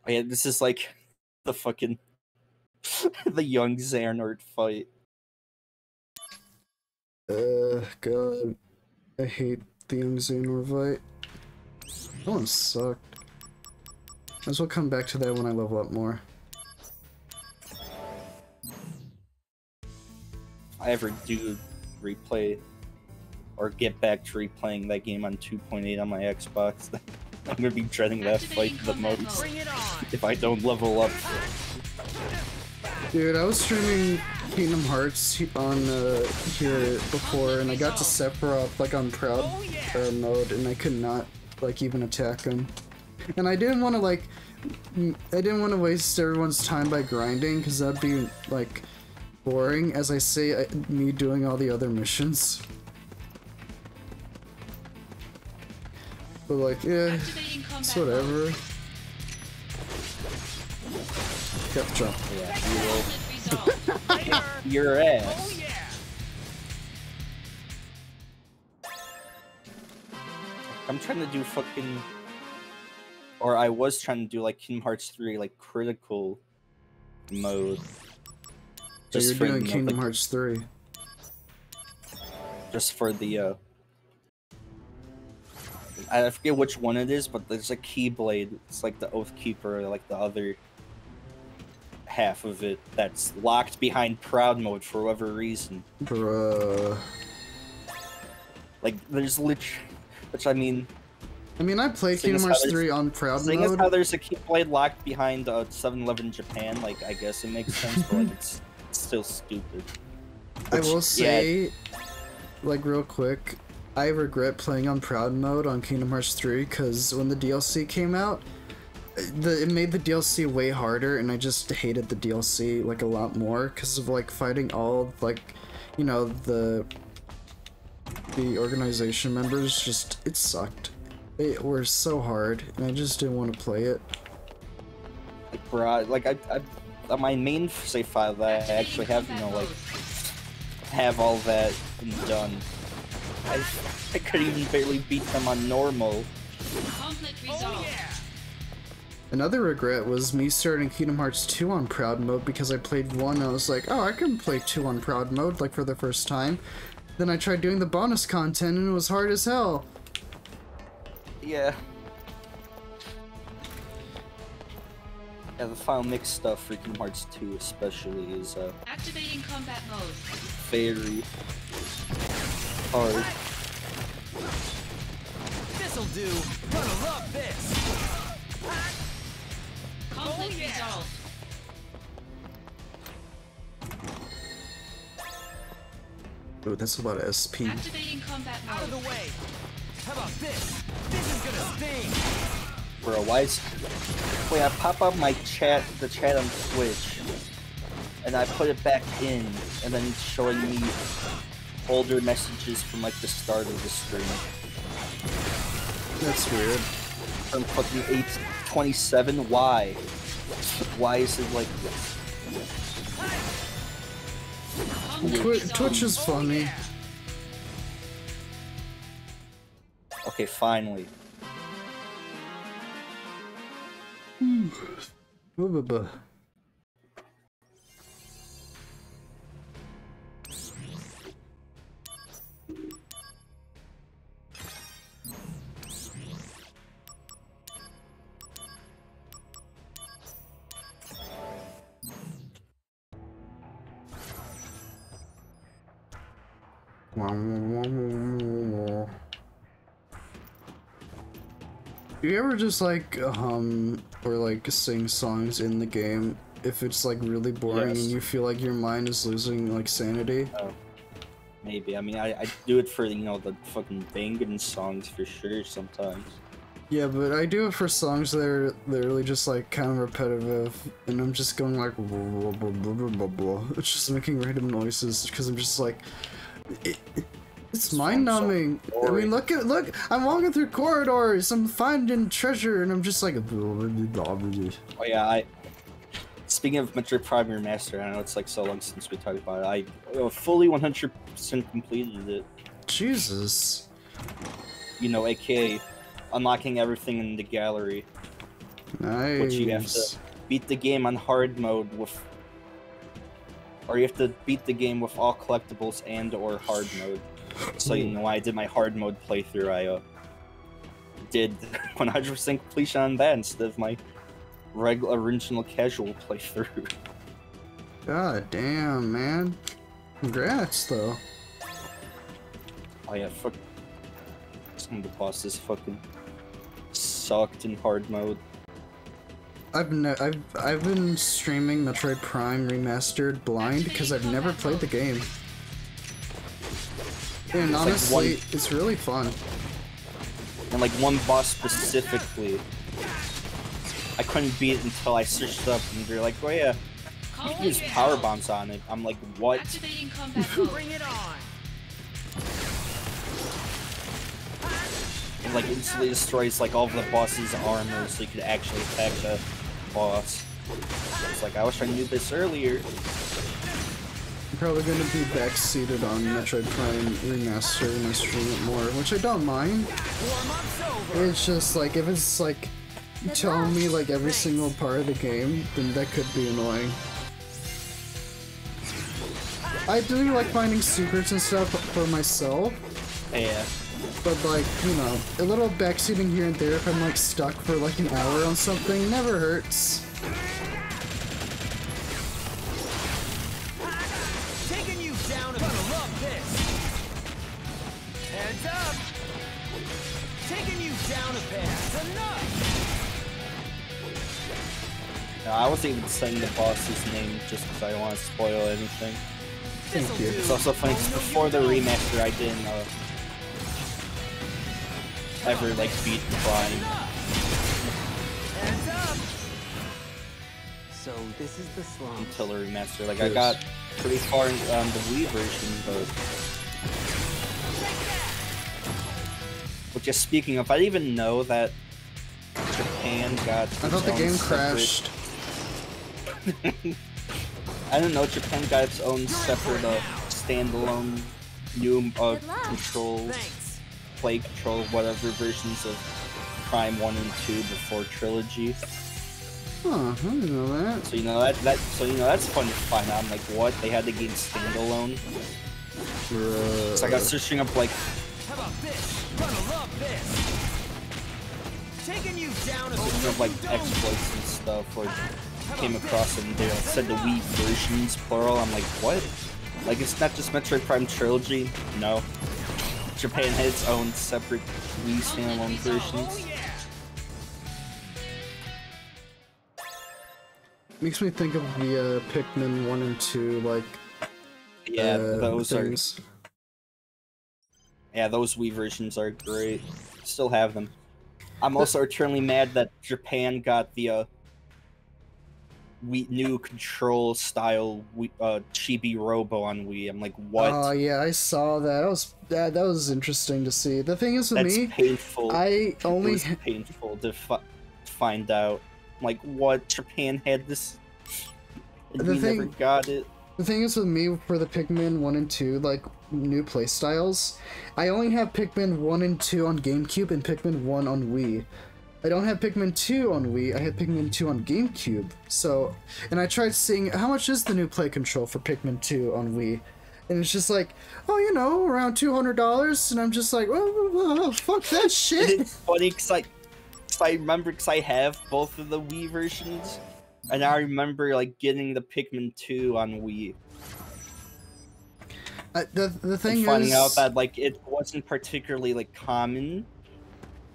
Oh, yeah, this is like the fucking the young Xehanort fight. God. I hate the young Xehanort fight. That one sucked. Might as well come back to that when I level up more. If I ever do replay or get back to replaying that game on 2.8 on my Xbox, I'm gonna be dreading that fight the most if I don't level up. Dude, I was streaming Kingdom Hearts on here before, and I got to Sephiroth like on proud mode, and I could not like even attack him. And I didn't want to waste everyone's time by grinding, because that'd be like boring as I say me doing all the other missions. But like, yeah, it's whatever. Yep, jump. Yeah, your ass. I'm trying to do fucking... Or I was trying to do like Kingdom Hearts 3, like critical mode. So you're doing Kingdom Hearts 3. Just for the, I forget which one it is, but there's a Keyblade. It's like the Oath Keeper, like the other half of it that's locked behind Proud Mode for whatever reason. Bruh. Like, there's which I mean, I played Kingdom Hearts 3 on Proud Mode. Seeing as how there's a Keyblade locked behind 7-Eleven Japan, like, I guess it makes sense, but like, it's still stupid. I will say, like, real quick, I regret playing on Proud Mode on Kingdom Hearts 3 because when the DLC came out, it made the DLC way harder, and I just hated the DLC like a lot more because of like fighting all like, you know, the organization members. Just it sucked. They were so hard, and I just didn't want to play it. Like, bro, like I on my main save file that I actually have, you know, like have all that done. I couldn't even barely beat them on normal. Conflict resolved. Another regret was me starting Kingdom Hearts 2 on Proud Mode because I played 1 and I was like, oh, I can play 2 on Proud Mode, like for the first time. Then I tried doing the bonus content and it was hard as hell. Yeah. Yeah, the final mix stuff for Kingdom Hearts 2 especially is activating combat mode. Very hard. This'll do. Gonna love this. Conflict resolved. Oh, that's a lot of SP. Activating combat mode. Out of the way. How about this? This is gonna sting. Bro, why is... Wait, I pop up my chat, the chat on Twitch, and I put it back in, and then it's showing me older messages from like the start of the stream. That's weird. From fucking 8/27. Why? Why is it like this? Twitch is funny. Okay, finally. Do you ever just like hum or like sing songs in the game if it's like really boring and you feel like your mind is losing like sanity? Oh, maybe. I mean, I do it for, you know, the fucking banging songs for sure sometimes. Yeah, but I do it for songs that are literally just like kind of repetitive, and I'm just going like blah, blah, blah, blah, blah, blah. It's just making random noises because I'm just like it's mind-numbing. I mean, look, I'm walking through corridors, I'm finding treasure, and I'm just like oh yeah, speaking of Metroid Prime Remaster, I know it's like so long since we talked about it, I fully 100% completed it. Jesus. You know, aka unlocking everything in the gallery. Nice. Which you have to beat the game on hard mode with... Or you have to beat the game with all collectibles and or hard mode. So you know, I did my hard mode playthrough, I did 100% completion on that instead of my regular original casual playthrough. God damn, man. Congrats, though. Oh yeah, fuck. Some of the bosses fucking sucked in hard mode. I've been streaming Metroid Prime Remastered blind because I've never played the game. And it's honestly, like it's really fun. And like one boss specifically, I couldn't beat it until I searched up and they're like, oh yeah, You can use power bombs on it. I'm like, what? Activating combat mode. Bring it on. It like instantly destroys like all of the boss's armor, so you could actually attack the boss. It's like I wish I knew this earlier. I'm probably gonna be backseated on Metroid Prime Remaster when I stream it more, which I don't mind. It's just like if it's like telling me like every single part of the game, then that could be annoying. I do like finding secrets and stuff for myself. Yeah. But like, you know, a little backseating here and there if I'm like stuck for like an hour on something never hurts. Taking you down a gonna love this. Heads up. Taking you down a bit. That's enough. No, I wasn't even saying the boss's name just because I don't want to spoil anything. Thank you. It's also funny because before the remaster I didn't ever like beat Prime. So this is the slum. Until the remaster. Like I got pretty far on the Wii version, but which is speaking of, I didn't even know that Japan got. I thought the game crashed. I didn't know Japan got its own separate standalone new controls, play control, whatever versions of Prime 1 and 2 before Trilogy. Huh, I didn't know that. So you know that's fun to find out. I'm like, what? They had the game standalone. It's like I was searching up like. How about this? Gonna love this. Taking you down a Searching up like exploits and stuff, or came across and they said the Wii versions plural. I'm like, what? Like it's not just Metroid Prime Trilogy. No, Japan had its own separate Wii standalone versions. Makes me think of the Pikmin 1 and 2, like yeah, those things. Yeah, those Wii versions are great. Still have them. I'm also eternally mad that Japan got the Wii new control style Chibi Robo on Wii. I'm like, what? Oh yeah, I saw that. That was interesting to see. The thing is with me, painful. I only it was painful to find out. Like, what? Japan had this, and we never got it. The thing is with me, for the Pikmin 1 and 2, like, new playstyles, I only have Pikmin 1 and 2 on GameCube and Pikmin 1 on Wii. I don't have Pikmin 2 on Wii, I have Pikmin 2 on GameCube. So, and I tried seeing, how much is the new play control for Pikmin 2 on Wii? And it's just like, oh, you know, around $200, and I'm just like, oh, fuck that shit! It's funny, because I remember, because I have both of the Wii versions, and I remember, like, getting the Pikmin 2 on Wii. The thing and finding out that, like, it wasn't particularly, like, common,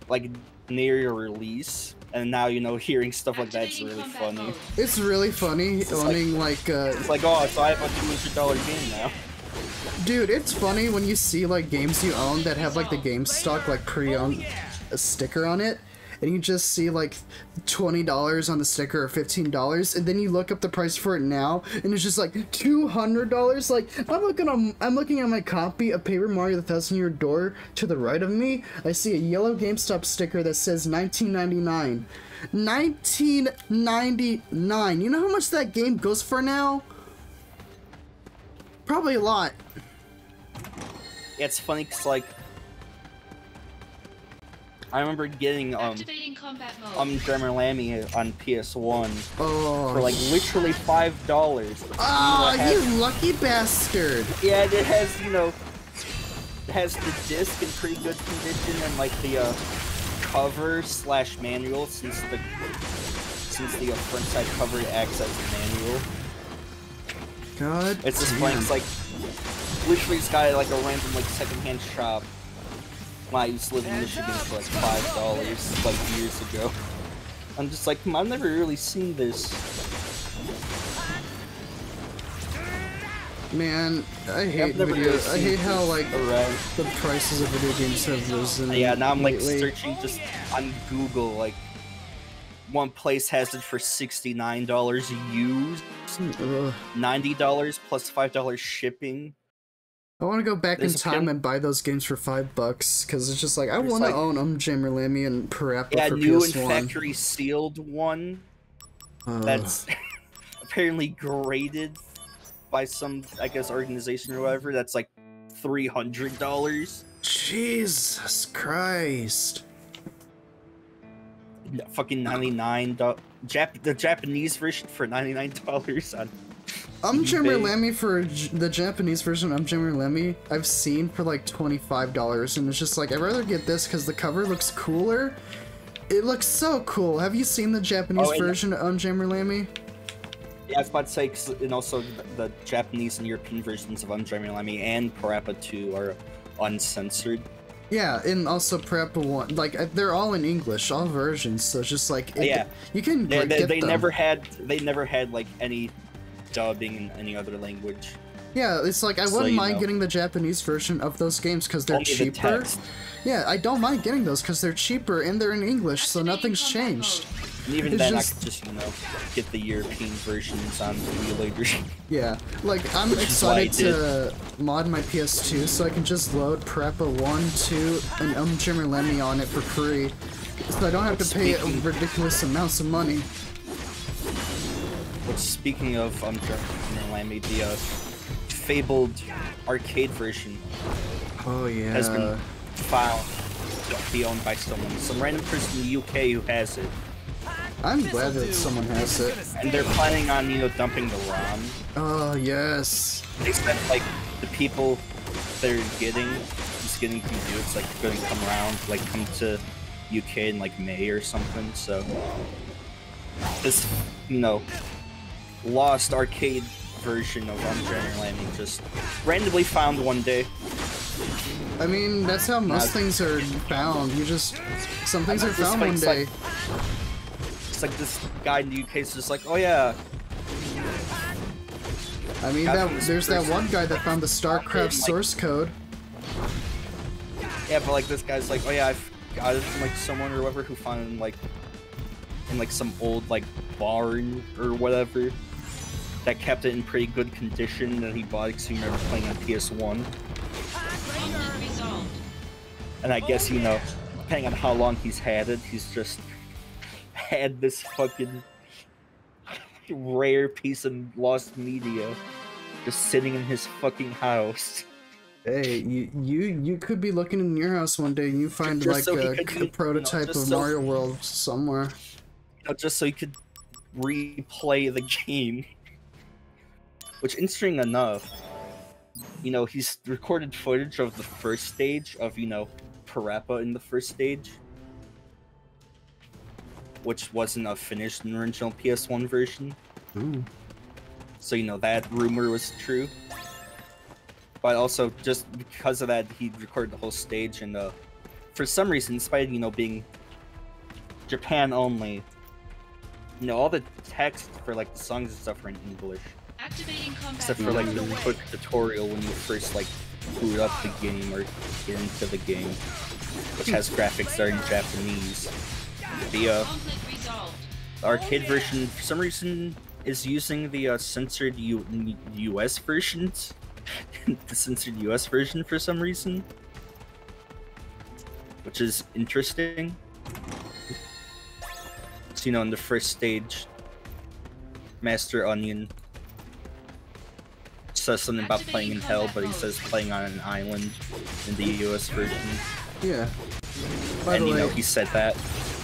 like, near release, and now, you know, hearing stuff like that's really funny. It's really funny owning, like, it's like, oh, so I have a $200 game now. Dude, it's funny when you see, like, games you own that have, like, the GameStop, like, pre-owned a sticker on it, and you just see like $20 on the sticker or $15, and then you look up the price for it now, and it's just like $200. Like I'm looking at my copy of Paper Mario: The Thousand-Year Door. To the right of me, I see a yellow GameStop sticker that says $19.99. $19.99. You know how much that game goes for now? Probably a lot. Yeah, it's funny because like. I remember getting Drummer Lammy on PS1 for like literally $5. Oh, you lucky bastard! Yeah, it has, you know, it has the disc in pretty good condition and like the cover / manual since the front side cover acts as a manual. God, it's just funny. It's like literally it's got like a random like secondhand shop. I used to live in Michigan for like $5 like years ago. I'm just like, I've never really seen this. Man, I hate videos. I hate how like the prices of video games have risen. Yeah, now I'm like lately. searching just on Google like one place has it for $69 used, $90 plus $5 shipping. I want to go back in time and buy those games for $5 because it's just like I want to own Jammerlammy and Parappa for new PS1. and factory sealed one that's apparently graded by some, I guess, organization or whatever. That's like $300. Jesus Christ! Fucking $99. The Japanese version for $99 on Jammerlammy for the Japanese version of Jammerlammy I've seen for like $25, and it's just like I'd rather get this because the cover looks cooler. It looks so cool. Have you seen the Japanese version of Jammerlammy? Yeah, I was about to say, and also the Japanese and European versions of Jammerlammy and Parappa 2 are uncensored. Yeah, and also Parappa 1, like they're all in English, all versions. So it's just like you can they get them. never had like any dubbing in any other language. Yeah, it's like I wouldn't mind getting the Japanese version of those games because they're cheaper. Yeah, I don't mind getting those because they're cheaper and they're in English, so nothing's changed. And even then, I could just, get the European versions on the emulator. Yeah, like, I'm excited to mod my PS2 so I can just load Parappa 1, 2, and Jammerlammy on it for free. So I don't have to pay ridiculous amounts of money. Which, speaking of Jammerlammy, the fabled arcade version has been found to be owned by someone. Some random person in the UK who has it. I'm glad that someone has it. And they're planning on, dumping the ROM. Oh, yes. They said, like, the people they're getting, to do it's, like, going to come around, like, come to UK in, like, May or something, so... This, lost arcade version of Jammerlammy just randomly found one day. I mean, that's how most things are found. Some things are found one day. It's like this guy in the UK is just like, oh yeah. I mean, there's that one guy that found the StarCraft source code. Yeah, but like this guy's like, oh yeah, I got it from like someone or whatever who found like in like some old like barn or whatever that kept it in pretty good condition, and he bought it because he remember playing on PS1. And I guess, depending on how long he's had it, he's just had this fucking rare piece of lost media just sitting in his fucking house. Hey, you could be looking in your house one day and you find like a prototype of Mario World somewhere. Just so you could replay the game. Which, interesting enough, he's recorded footage of the first stage of, Parappa in the first stage. Which wasn't a finished in the original PS1 version. Ooh. So, that rumor was true. But also, just because of that, he recorded the whole stage, and for some reason, despite, being Japan only, all the text for, like, the songs and stuff are in English. Except for, like, the quick tutorial when you first, like, boot up the game or get into the game, which has graphics that are in Japanese. The arcade version, for some reason, is using the censored US versions. The censored US version for some reason. Which is interesting. So, in the first stage, Master Onion says something about playing in hell, but he says playing on an island in the US version. Yeah. And he said that.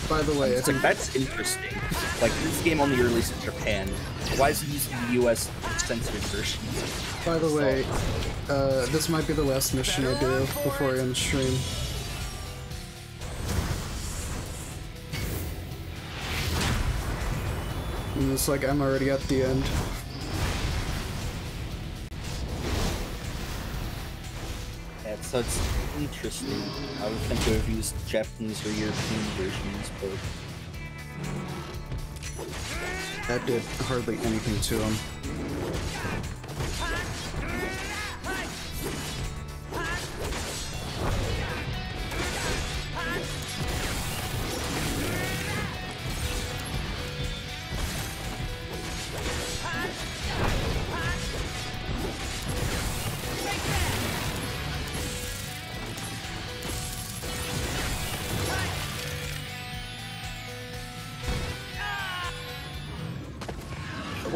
By the way, it's like, that's interesting. Like, this game only released in Japan. Why is it using the US censored version? By the way, this might be the last mission I do before I end the stream. And it's like I'm already at the end. Yeah, so it's interesting. I would think they would have used Japanese or European versions, but... That did hardly anything to him.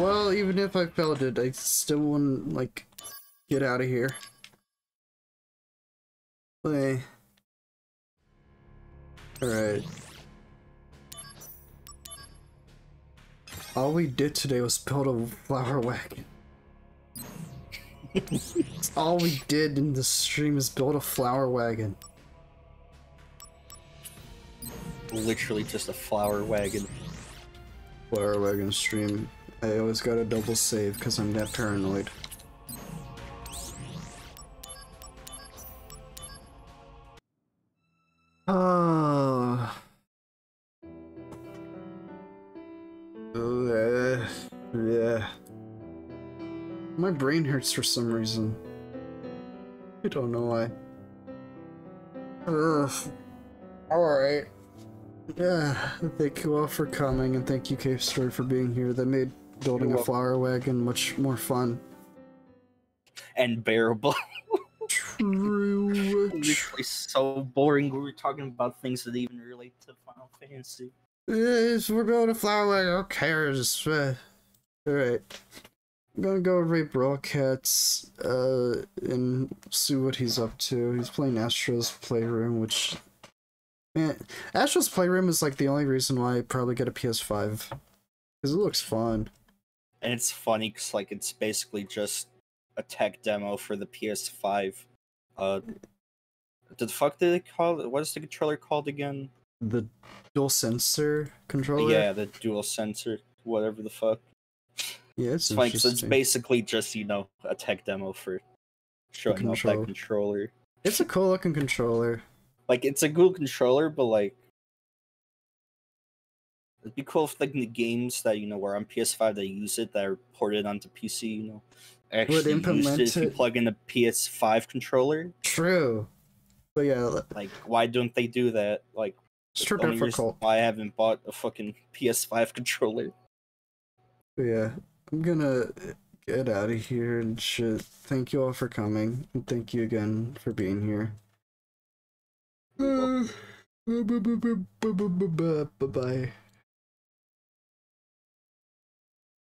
Well, even if I failed it, I still wouldn't, like, get out of here. Play. Alright. All we did today was build a flower wagon. That's all we did in the stream is build a flower wagon. Literally just a flower wagon. Flower wagon stream. I always gotta double save because I'm that paranoid. Oh. Yeah. My brain hurts for some reason. I don't know why. Ugh. Alright. Yeah, thank you all for coming, and thank you, Cave Story, for being here. That made building a flower wagon much more fun. And bearable. True. Literally so boring. We were talking about things that even relate to Final Fantasy. Yes, we're building a flower wagon, who cares? Alright. I'm gonna go rape Rockets, and see what he's up to. He's playing Astro's Playroom, which... Man, Astro's Playroom is like the only reason why I probably get a PS5. Because it looks fun. And it's funny because, like, it's basically just a tech demo for the PS5. The fuck did they call it? What is the controller called again? The dual sensor controller? Yeah, the dual sensor, whatever the fuck. Yeah, it's funny because it's basically just, you know, a tech demo for showing off that controller. It's a cool looking controller. Like, it's a cool controller, but, like, it'd be cool if, like, in the games that, you know, were on PS5 that use it, that are ported onto PC, you know, actually used it if you plug in a PS5 controller. True. But yeah. Like, why don't they do that? Like, it's too difficult. difficult. Why I haven't bought a fucking PS5 controller. But yeah, I'm gonna get out of here and shit. Thank you all for coming, and thank you again for being here. Bye-bye.